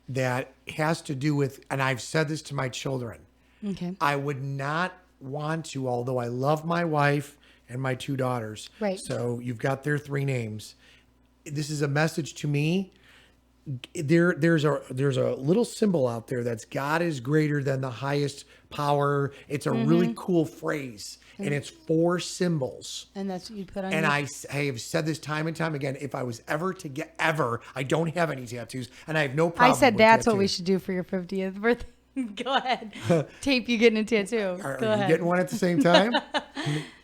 B: that has to do with, and I've said this to my children,
C: Okay.
B: I would not want to, although I love my wife and my 2 daughters.
C: Right.
B: So you've got their 3 names. This is a message to me. There's a little symbol out there that's God is greater than the highest power. It's a really cool phrase, and it's 4 symbols.
C: And that's what you put on
B: And
C: your...
B: I have said this time and time again. If I was ever to get I don't have any tattoos, and I have no problem.
C: I said
B: with
C: that's what we
B: tattoos.
C: should do for your 50th birthday. Go ahead. Tape you getting a tattoo.
B: Are
C: Go
B: you
C: ahead.
B: getting one at the same time?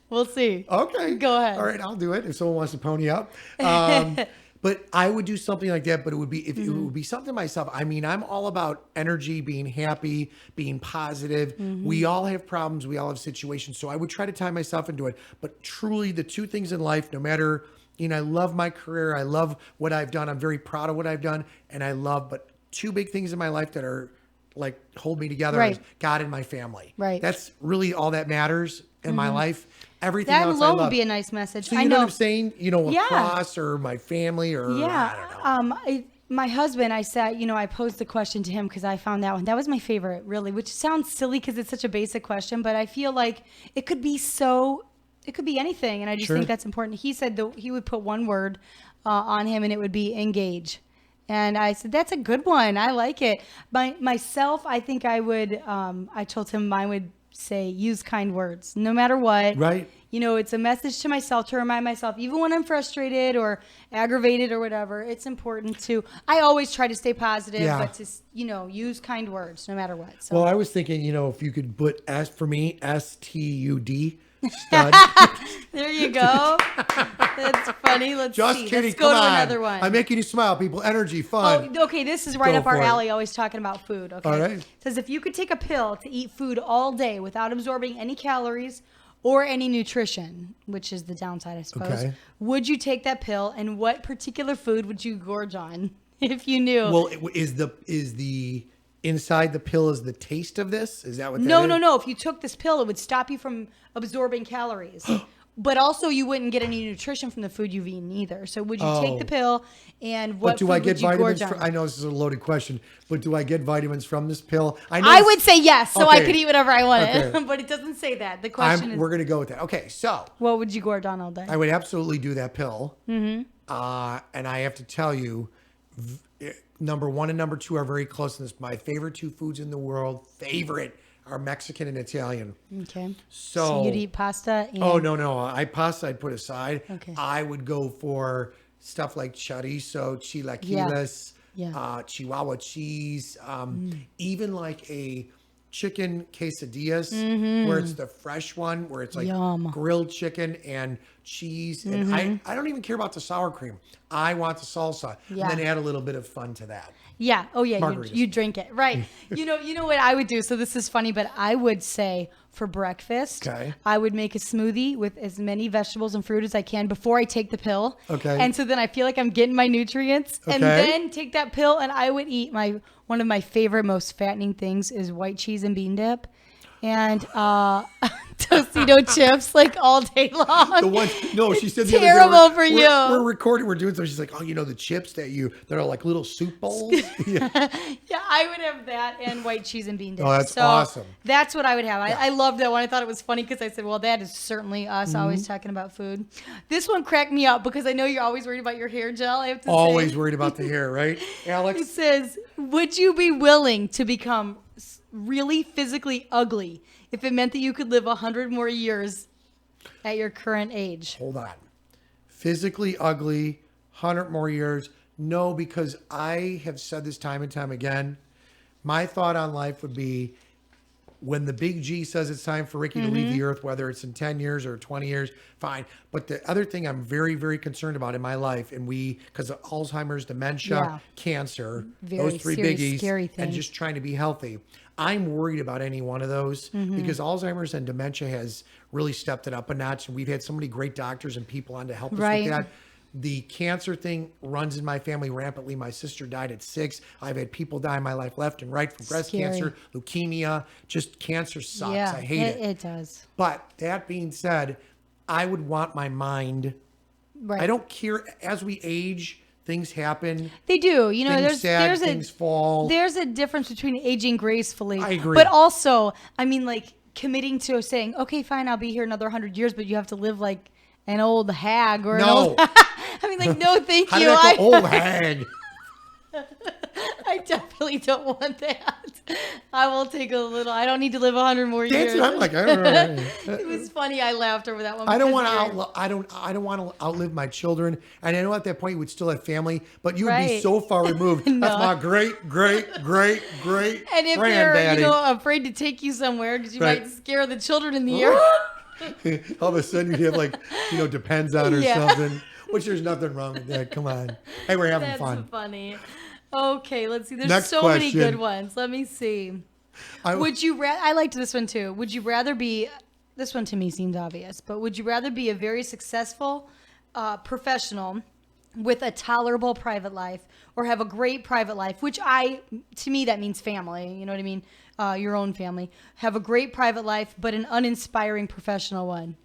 C: We'll see.
B: Okay.
C: Go ahead.
B: All right, I'll do it if someone wants to pony up. But I would do something like that, but it would be it would be something myself. I mean, I'm all about energy, being happy, being positive. We all have problems, we all have situations. So I would try to tie myself into it. But truly the 2 things in life, no matter, I love my career, I love what I've done. I'm very proud of what I've done, and but 2 big things in my life that are like hold me together
C: Right.
B: is God and my family.
C: Right.
B: That's really all that matters in my life. Everything
C: That
B: else I
C: alone
B: love.
C: would be a nice message.
B: So
C: I
B: you know
C: know.
B: what I'm saying? A
C: Yeah.
B: cross or my family or
C: Yeah.
B: I don't know.
C: My husband, I said, I posed the question to him because I found that one. That was my favorite, really, which sounds silly because it's such a basic question, but I feel like it could be anything. And I just
B: Sure.
C: think that's important. He said he would put one word on him and it would be engage. And I said, that's a good one. I like it. Myself, I think I would, I told him mine would say, use kind words, no matter what.
B: Right.
C: It's a message to myself to remind myself, even when I'm frustrated or aggravated or whatever, it's important I always try to stay positive,
B: Yeah.
C: but to, use kind words no matter what. So
B: Well, I was thinking, if you could put for me, STUD, stud.
C: there you go. That's funny. Let's
B: Just
C: see.
B: kidding.
C: Let's go
B: Come
C: to
B: on.
C: another one.
B: I'm making you smile, people. Energy, fun.
C: Oh, okay. This is right
B: Go
C: up our
B: for it.
C: alley. Always talking about food. Okay.
B: All right.
C: It says if you could take a pill to eat food all day without absorbing any calories or any nutrition, which is the downside, I suppose,
B: Okay.
C: would you take that pill? And what particular food would you gorge on if you knew?
B: Well, is the inside the pill is the taste of this? Is that what that
C: No,
B: is?
C: no. If you took this pill, it would stop you from absorbing calories. But also, you wouldn't get any nutrition from the food you've eaten either. So, would you take the pill, and what
B: But do
C: food
B: I get
C: would you
B: vitamins?
C: gorge on?
B: I know this is a loaded question, but do I get vitamins from this pill?
C: I
B: this-
C: would say yes, so I
B: Okay.
C: could eat whatever I wanted.
B: Okay.
C: But it doesn't say that. The question is,
B: We're going to go with that. Okay, so
C: what would you gorge on all day?
B: I would absolutely do that pill. Mm-hmm. And I have to tell you, number 1 and number 2 are very close in this. My favorite 2 foods in the world, are Mexican and Italian.
C: Okay.
B: So
C: you'd eat pasta. And,
B: Oh, no. Pasta I'd put aside.
C: Okay.
B: I would go for stuff like chorizo, chilaquiles,
C: Yeah.
B: Chihuahua cheese, even like a chicken quesadillas, where it's the fresh one, where it's like
C: Yum.
B: grilled chicken and cheese. And I don't even care about the sour cream. I want the salsa.
C: Yeah.
B: And then add a little bit of fun to that.
C: Yeah. Oh, yeah.
B: Margaritas.
C: You drink it, right? You know what I would do. So this is funny, but I would say for breakfast,
B: Okay.
C: I would make a smoothie with as many vegetables and fruit as I can before I take the pill.
B: Okay.
C: And so then I feel like I'm getting my nutrients, and
B: Okay.
C: then take that pill, and I would eat one of my favorite, most fattening things is white cheese and bean dip, and Tostito chips like all day long.
B: The one, no, she said the other day,
C: Terrible for you.
B: We're recording, we're doing something. She's like, the chips that are like little soup bowls. Yeah.
C: Yeah, I would have that and white cheese and bean dip.
B: Oh, that's
C: so
B: awesome.
C: That's what I would have. I loved that one. I thought it was funny because I said, well, that is certainly us always talking about food. This one cracked me up because I know you're always worried about your hair gel. I have to
B: Always
C: say.
B: worried about the hair, right,
C: It
B: Alex?
C: says, would you be willing to become really physically ugly if it meant that you could live 100 more years at your current age?
B: Hold on. Physically ugly, 100 more years. No, because I have said this time and time again. My thought on life would be when the big G says it's time for Ricky to leave the earth, whether it's in 10 years or 20 years, fine. But the other thing I'm very, very concerned about in my life, and because of Alzheimer's, dementia, cancer,
C: Very
B: those three
C: serious,
B: biggies,
C: scary
B: and
C: things.
B: just trying to be healthy. I'm worried about any one of those because Alzheimer's and dementia has really stepped it up a notch. And we've had so many great doctors and people on to help us with that. The cancer thing runs in my family rampantly. My sister died at 6. I've had people die in my life left and right from breast cancer, leukemia. Just cancer sucks.
C: Yeah,
B: I hate it.
C: It does.
B: But that being said, I would want my mind.
C: Right.
B: I don't care. As we age, things happen.
C: They do. You know,
B: Things fall.
C: There's a difference between aging gracefully.
B: I agree.
C: But also, I mean, like committing to saying, okay, fine, I'll be here another 100 years, but you have to live like an old hag or an old. I mean, like, no, thank
B: How
C: you.
B: did that go, old hag?
C: I definitely don't want that. I will take a little. I don't need to live 100 more years.
B: That's what I'm like. I don't know.
C: It was funny. I laughed over that one.
B: I don't want to I don't want to outlive my children. And I know at that point you would still have family, but you would be so far removed.
C: No.
B: That's my great
C: And if
B: granddaddy.
C: you're, afraid to take you somewhere because you might scare the children in the air.
B: All of a sudden you have depends on or something. Which there's nothing wrong with that. Come on. Hey, we're having fun.
C: That's funny. Okay, let's see. There's
B: Next
C: many
B: question.
C: good ones. Let me see. Would you rather? I liked this one too. Would you rather be? This one to me seems obvious, but would you rather be a very successful professional with a tolerable private life, or have a great private life? To me, that means family. You know what I mean? Your own family. Have a great private life, but an uninspiring professional one.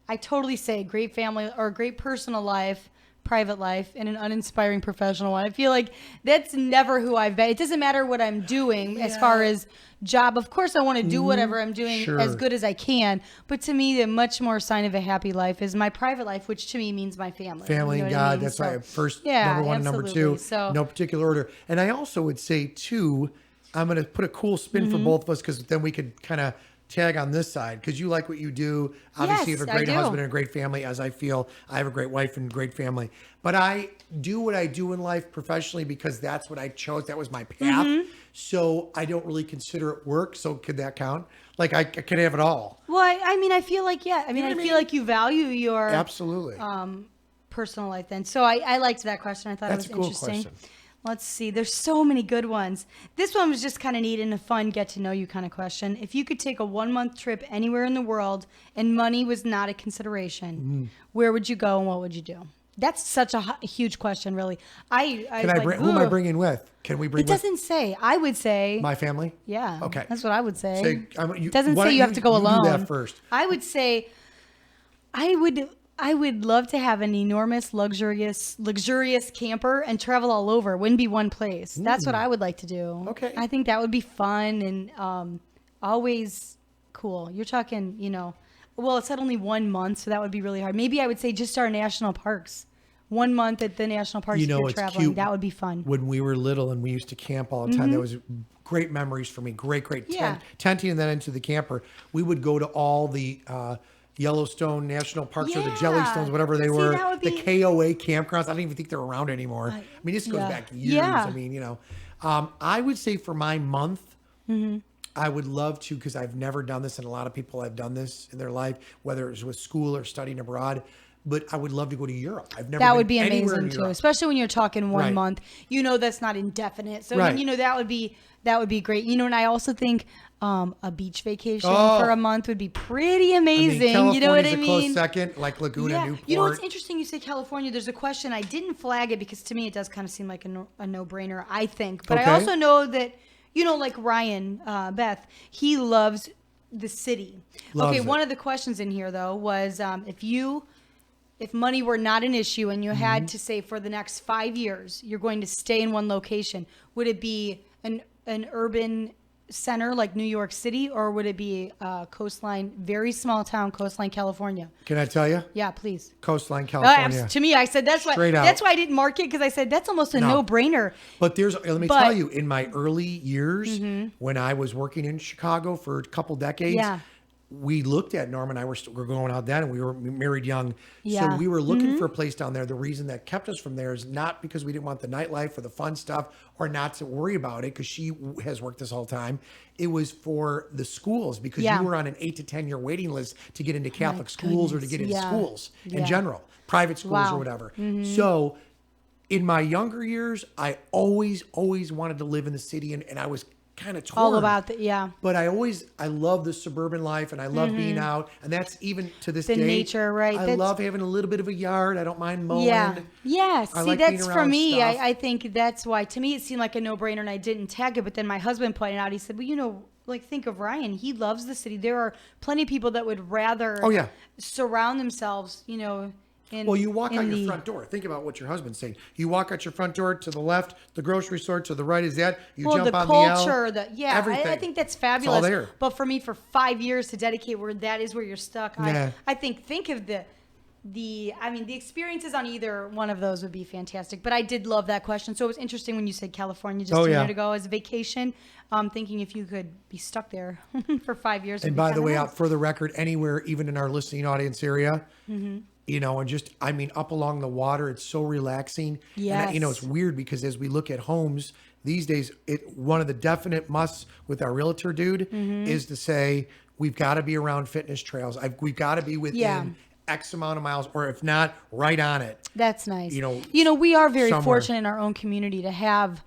C: I totally say great family or great personal life, private life, and an uninspiring professional one. I feel like that's never who I've been. It doesn't matter what I'm doing as far as job. Of course, I want to do whatever I'm doing as good as I can. But to me, the much more sign of a happy life is my private life, which to me means my family.
B: Family and God. That's why first, number one, number two, no particular order. And I also would say too, I'm going to put a cool spin for both of us because then we could kind of tag on this side because you like what you do. Obviously, you have a great husband and a great family, as I feel. I have a great wife and a great family. But I do what I do in life professionally because that's what I chose. That was my path. So I don't really consider it work. So could that count? Like I could have it all.
C: Well, I mean, I feel like, I feel like you value your personal life then. So I liked that question. I thought
B: that's
C: it was
B: a cool
C: interesting.
B: Question.
C: Let's see. There's so many good ones. This one was just kind of neat and a fun get to know you kind of question. If you could take a 1-month trip anywhere in the world and money was not a consideration, where would you go and what would you do? That's such a huge question, really. Who
B: am I bringing with? Can we bring?
C: It doesn't say. I would say
B: my family.
C: Yeah.
B: Okay.
C: That's what I would say.
B: It
C: doesn't say you have to go alone.
B: Do that first.
C: I would say, I would love to have an enormous, luxurious camper and travel all over. It wouldn't be one place. That's what I would like to do.
B: Okay.
C: I think that would be fun and always cool. You're talking, well, it said only 1 month, so that would be really hard. Maybe I would say just our national parks. 1 month at the national parks if you're traveling. Cute. That would be fun.
B: When we were little and we used to camp all the time, that was great memories for me. Great. Tenting and then into the camper. We would go to all the Yellowstone National Parks or the Jellystones, whatever they were, the KOA campgrounds. I don't even think they're around anymore. I mean, this goes back years.
C: Yeah.
B: I mean, I would say for my month, I would love to, because I've never done this, and a lot of people have done this in their life, whether it was with school or studying abroad. But I would love to go to Europe. I've never. That would be amazing too,
C: especially when you're talking 1 month. That's not indefinite. So that would be great. And I also think a beach vacation for a month would be pretty amazing. You know what I mean?
B: Close second, like Laguna, Newport.
C: You know what's interesting? You say California. There's a question. I didn't flag it because to me it does kind of seem like a no-brainer. I think, but I also know that like Ryan Beth, he loves the city. One of the questions in here though was if money were not an issue and you had to say for the next 5 years you're going to stay in one location, would it be an urban center like New York City, or would it be coastline, very small town, coastline California?
B: Can I tell you?
C: Yeah, please.
B: Coastline California.
C: To me, I said that's why I didn't mark it, because I said that's almost a no-brainer.
B: But let me tell you, in my early years when I was working in Chicago for a couple decades, we looked at Norm and I were going out then, and we were married young.
C: Yeah.
B: So we were looking for a place down there. The reason that kept us from there is not because we didn't want the nightlife or the fun stuff or not to worry about it, because she has worked this whole time. It was for the schools, because you were on an 8 to 10 year waiting list to get into Catholic schools or to get into schools in general, private schools or whatever. So in my younger years, I always wanted to live in the city, and I was kind of torn.
C: All about that,
B: But I love the suburban life, and I love being out, and that's even to this day.
C: The nature, right?
B: I love having a little bit of a yard. I don't mind mowing.
C: Yeah. See,
B: like
C: that's
B: being
C: for
B: around
C: me.
B: stuff.
C: I think that's why, to me, it seemed like a no-brainer, and I didn't tag it. But then my husband pointed out, he said, well, like, think of Ryan. He loves the city. There are plenty of people that would rather surround themselves,
B: Well, you walk out your front door. Think about what your husband's saying. You walk out your front door, to the left, the grocery store, to the right is that. You jump on
C: culture,
B: the L. Everything.
C: I think that's fabulous.
B: It's all there.
C: But for me, for 5 years to dedicate where that is where you're stuck, I think of the experiences on either one of those would be fantastic. But I did love that question. So it was interesting when you said California just a minute ago as a vacation. Thinking if you could be stuck there for 5 years.
B: And by the way, out for the record, anywhere, even in our listening audience area, and just, up along the water, it's so relaxing.
C: Yes.
B: And, it's weird because as we look at homes these days, one of the definite musts with our realtor dude is to say, we've got to be around fitness trails. We've got to be within X amount of miles, or if not, right on it.
C: That's nice. We are very fortunate in our own community to have,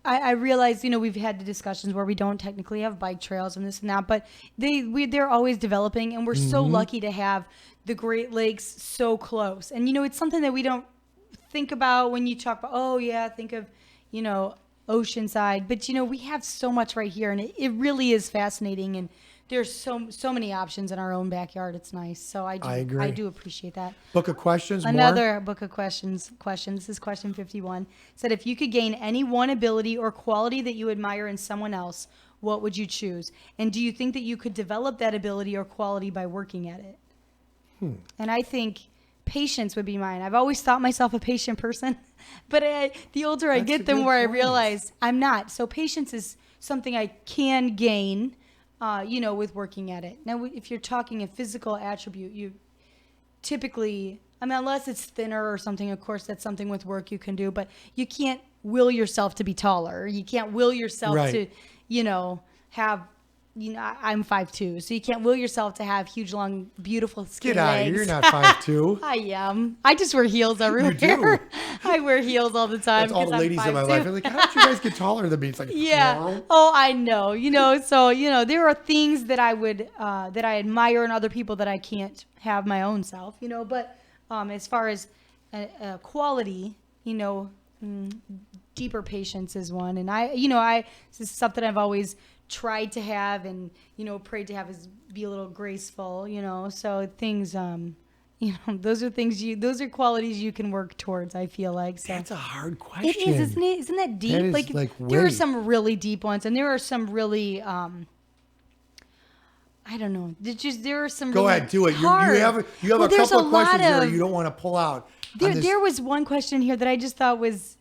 C: I realize, we've had the discussions where we don't technically have bike trails and this and that, but they're always developing, and we're so lucky to have the Great Lakes so close. And, it's something that we don't think about when you talk about, think of, Oceanside. But, we have so much right here, and it really is fascinating. And there's so many options in our own backyard. It's nice. So I agree. I do appreciate that.
B: Book of questions.
C: Another book of questions. This is question 51. It said, if you could gain any one ability or quality that you admire in someone else, what would you choose? And do you think that you could develop that ability or quality by working at it? And I think patience would be mine. I've always thought myself a patient person, but the older I get, the more I realize I'm not. So patience is something I can gain, with working at it. Now, if you're talking a physical attribute, you typically, unless it's thinner or something, of course, that's something with work you can do, but you can't will yourself to be taller. You can't will yourself to, have, I'm 5'2", so you can't will yourself to have huge, long, beautiful, skinny legs.
B: You're not 5'2".
C: I am. I just wear heels everywhere.
B: You do.
C: I wear heels all the time.
B: That's all the ladies in my life. I'm like, how did you guys get taller than me? It's like, tomorrow.
C: Oh, I know. So, there are things that I would, that I admire in other people that I can't have my own self, but as far as quality, deeper patience is one. And this is something I've always tried to have and, prayed to have, is be a little graceful, so things, those are qualities you can work towards, I feel like. So
B: that's a hard question.
C: It is, isn't it? Isn't that deep? There are some really deep ones, and there are some really, I don't know. There are some
B: Go
C: really
B: ahead, do it.
C: Hard.
B: You have a couple of questions there you don't want to pull out.
C: There was one question here that I just thought was,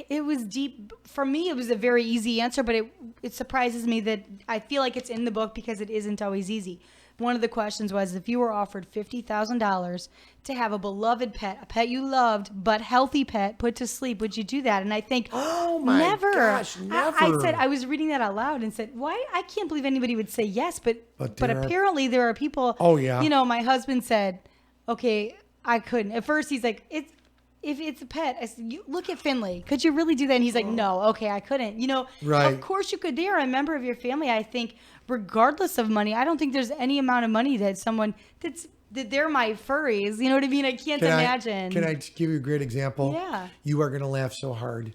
C: it was deep. For me, it was a very easy answer, but it surprises me that I feel like it's in the book because it isn't always easy. One of the questions was, if you were offered $50,000 to have a beloved pet, a pet you loved, but healthy pet, put to sleep, would you do that? And I think,
B: oh my gosh, never.
C: I was reading that out loud and said, why? I can't believe anybody would say yes, but apparently there are people.
B: Oh yeah.
C: My husband said, okay, I couldn't. At first he's like, if it's a pet, I said, look at Finley. Could you really do that? And he's like, no, okay, I couldn't.
B: Right.
C: Of course you could. They are a member of your family. I think, regardless of money, I don't think there's any amount of money that that they're my furries. You know what I mean? I can't imagine.
B: Can I give you a great example?
C: Yeah.
B: You are going to laugh so hard.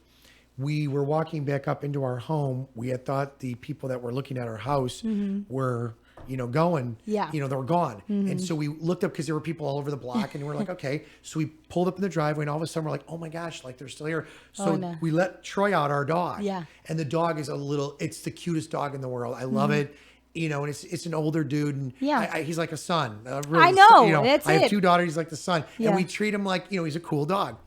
B: We were walking back up into our home. We had thought the people that were looking at our house were going, they were gone. And so we looked up because there were people all over the block, and we were like, okay. So we pulled up in the driveway, and all of a sudden we're like, oh my gosh, like they're still here. So we let Troy out, our dog. Yeah. And the dog is it's the cutest dog in the world. I love it. And it's an older dude, and he's like a son. Really,
C: I know. That's
B: I have
C: it.
B: 2 daughters. He's like the son, and we treat him like, he's a cool dog.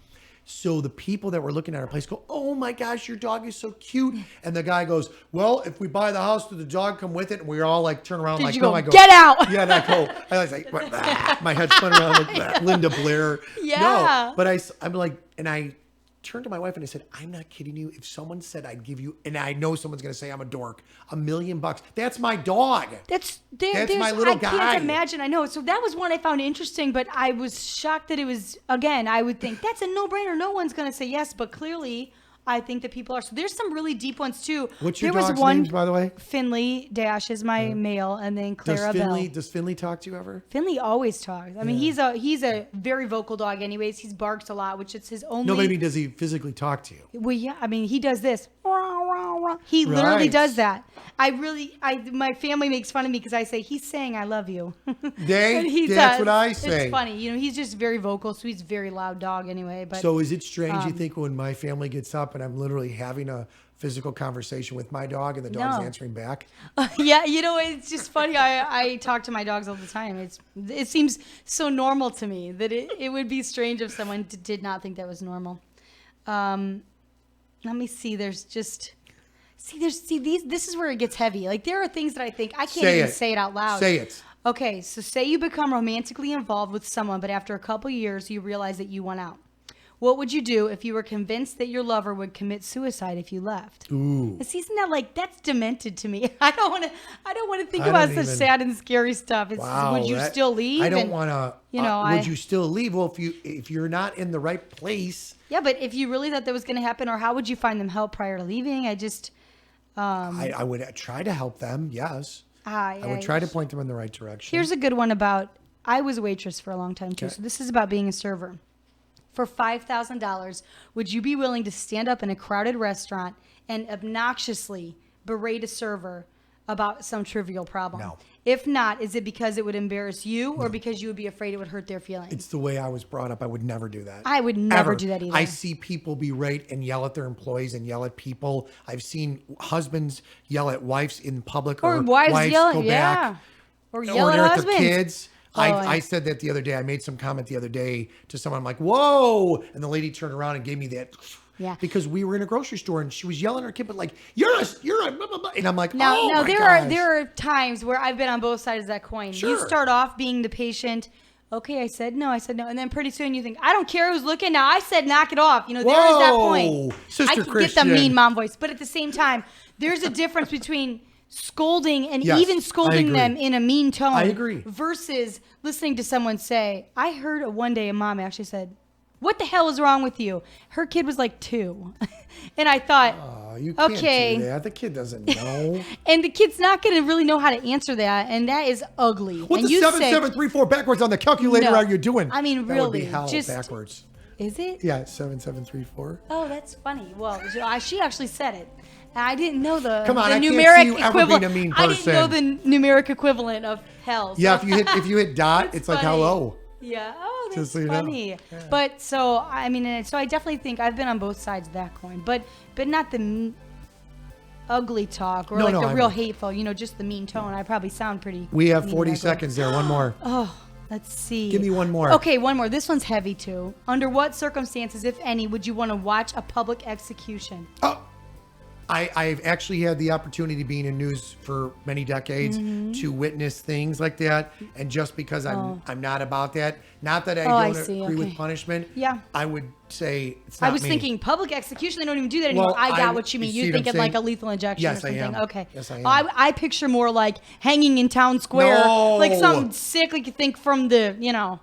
B: So the people that were looking at our place go, "Oh my gosh, your dog is so cute." And the guy goes, "Well, if we buy the house, does the dog come with it?" And we all like turn around like,
C: "No."
B: I go,
C: "Get out."
B: Yeah, and I was like, my head spun around like Linda Blair.
C: Yeah.
B: No, but I'm like, and I turned to my wife and I said, "I'm not kidding you. If someone said I'd give you, and I know someone's going to say I'm a dork, $1 million, that's my dog.
C: That's
B: my little guy.
C: I can't imagine. I know. So that was one I found interesting, but I was shocked that it was, again, I would think that's a no-brainer. No one's going to say yes, but clearly I think that people are. So there's some really deep ones too.
B: What's your dog's names, by the way?
C: Finley Dash is my male, and then Clara Bell.
B: Does Finley talk to you ever?
C: Finley always talks. I mean, he's a very vocal dog anyways. He barks a lot, which is his only.
B: No, but I mean, does he physically talk to you?
C: Well, yeah. I mean, he does this. He literally does that. My family makes fun of me because I say, he's saying I love you.
B: That's what I say.
C: It's funny. You know, he's just very vocal, so he's a very loud dog anyway. But
B: so is it strange, you think, when my family gets up and I'm literally having a physical conversation with my dog and the dog's answering back?
C: Yeah, you know, it's just funny. I talk to my dogs all the time. It seems so normal to me that it would be strange if someone did not think that was normal. Let me see. This is where it gets heavy. Like, there are things that I think I can't even say it out loud.
B: Say it.
C: Okay, so say you become romantically involved with someone, but after a couple years, you realize that you want out. What would you do if you were convinced that your lover would commit suicide if you left?
B: Ooh.
C: Isn't that that's demented to me? I don't want to think about such sad and scary stuff. Would you still leave?
B: I don't want to. Would you still leave? Well, if you're not in the right place.
C: Yeah, but if you really thought that was going to happen, or how would you find them help prior to leaving?
B: I would try to help them. Yes. I would try to point them in the right direction.
C: Here's a good one about. I was a waitress for a long time too, so this is about being a server. For $5,000, would you be willing to stand up in a crowded restaurant and obnoxiously berate a server about some trivial problem?
B: No.
C: If not, is it because it would embarrass you or because you would be afraid it would hurt their feelings?
B: It's the way I was brought up. I would never do that.
C: I would never do that either.
B: I see people berate and yell at their employees and yell at people. I've seen husbands yell at wives in public, or wives
C: yell,
B: go back,
C: or yell at husbands.
B: Their kids. I said that the other day. I made some comment the other day to someone. I'm like, "Whoa!" And the lady turned around and gave me that.
C: Yeah.
B: Because we were in a grocery store and she was yelling at her kid, but like, you're a blah, blah, blah. And I'm like,
C: no, there are times where I've been on both sides of that coin.
B: Sure.
C: You start off being the patient. Okay, I said no. And then pretty soon you think, I don't care who's looking now. I said knock it off. You know, there is that point.
B: Sister
C: I can
B: Christian.
C: get the mean mom voice. But at the same time, there's a difference between scolding and even scolding them in a mean tone.
B: I agree.
C: Versus listening to someone say, I heard one day a mom actually said, what the hell is wrong with you? Her kid was like 2. And I thought,
B: you can't do that. The kid doesn't know.
C: And the kid's not going to really know how to answer that. And that is ugly.
B: What's the 7734 backwards on the calculator are you doing?
C: I mean,
B: that
C: really.
B: Would be hell backwards.
C: Is it?
B: Yeah, 7734.
C: Oh, that's funny. Well, she actually said it. I didn't know the
B: Come on,
C: the
B: I
C: numeric
B: can't see you
C: equivalent.
B: Ever being a mean person.
C: I didn't know the numeric equivalent of hell. So.
B: Yeah, if you hit dot, it's
C: funny.
B: like hello.
C: Yeah. Oh, that's
B: so
C: funny. Yeah. But so I mean, so I definitely think I've been on both sides of that coin, but not the ugly talk or the real hateful. You know, just the mean tone. I probably sound pretty.
B: We have 40 seconds there. One more.
C: Oh. Let's see.
B: Give me one more.
C: Okay, one more. This one's heavy too. Under what circumstances, if any, would you want to watch a public execution?
B: Oh, I've actually had the opportunity being in news for many decades to witness things like that, and just because I'm not about that, not that I don't agree with punishment.
C: Yeah,
B: I would say it's not
C: I was thinking public execution. They don't even do that anymore.
B: Well,
C: I got what you mean. You're thinking like a lethal injection or something.
B: I am.
C: Okay.
B: Yes, I am.
C: I picture more like hanging in town square, like something sick, like you think from the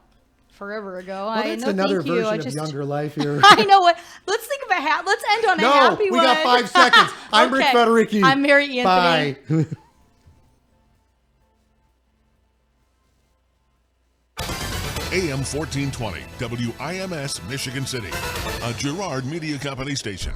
C: forever ago.
B: Well, that's another version of Younger Life here.
C: I know what. Let's think of let's end on a happy one.
B: We got 5 seconds. I'm Rick Federicki.
C: I'm Mary Anthony.
B: Bye.
D: AM 1420, WIMS, Michigan City, a Girard Media Company station.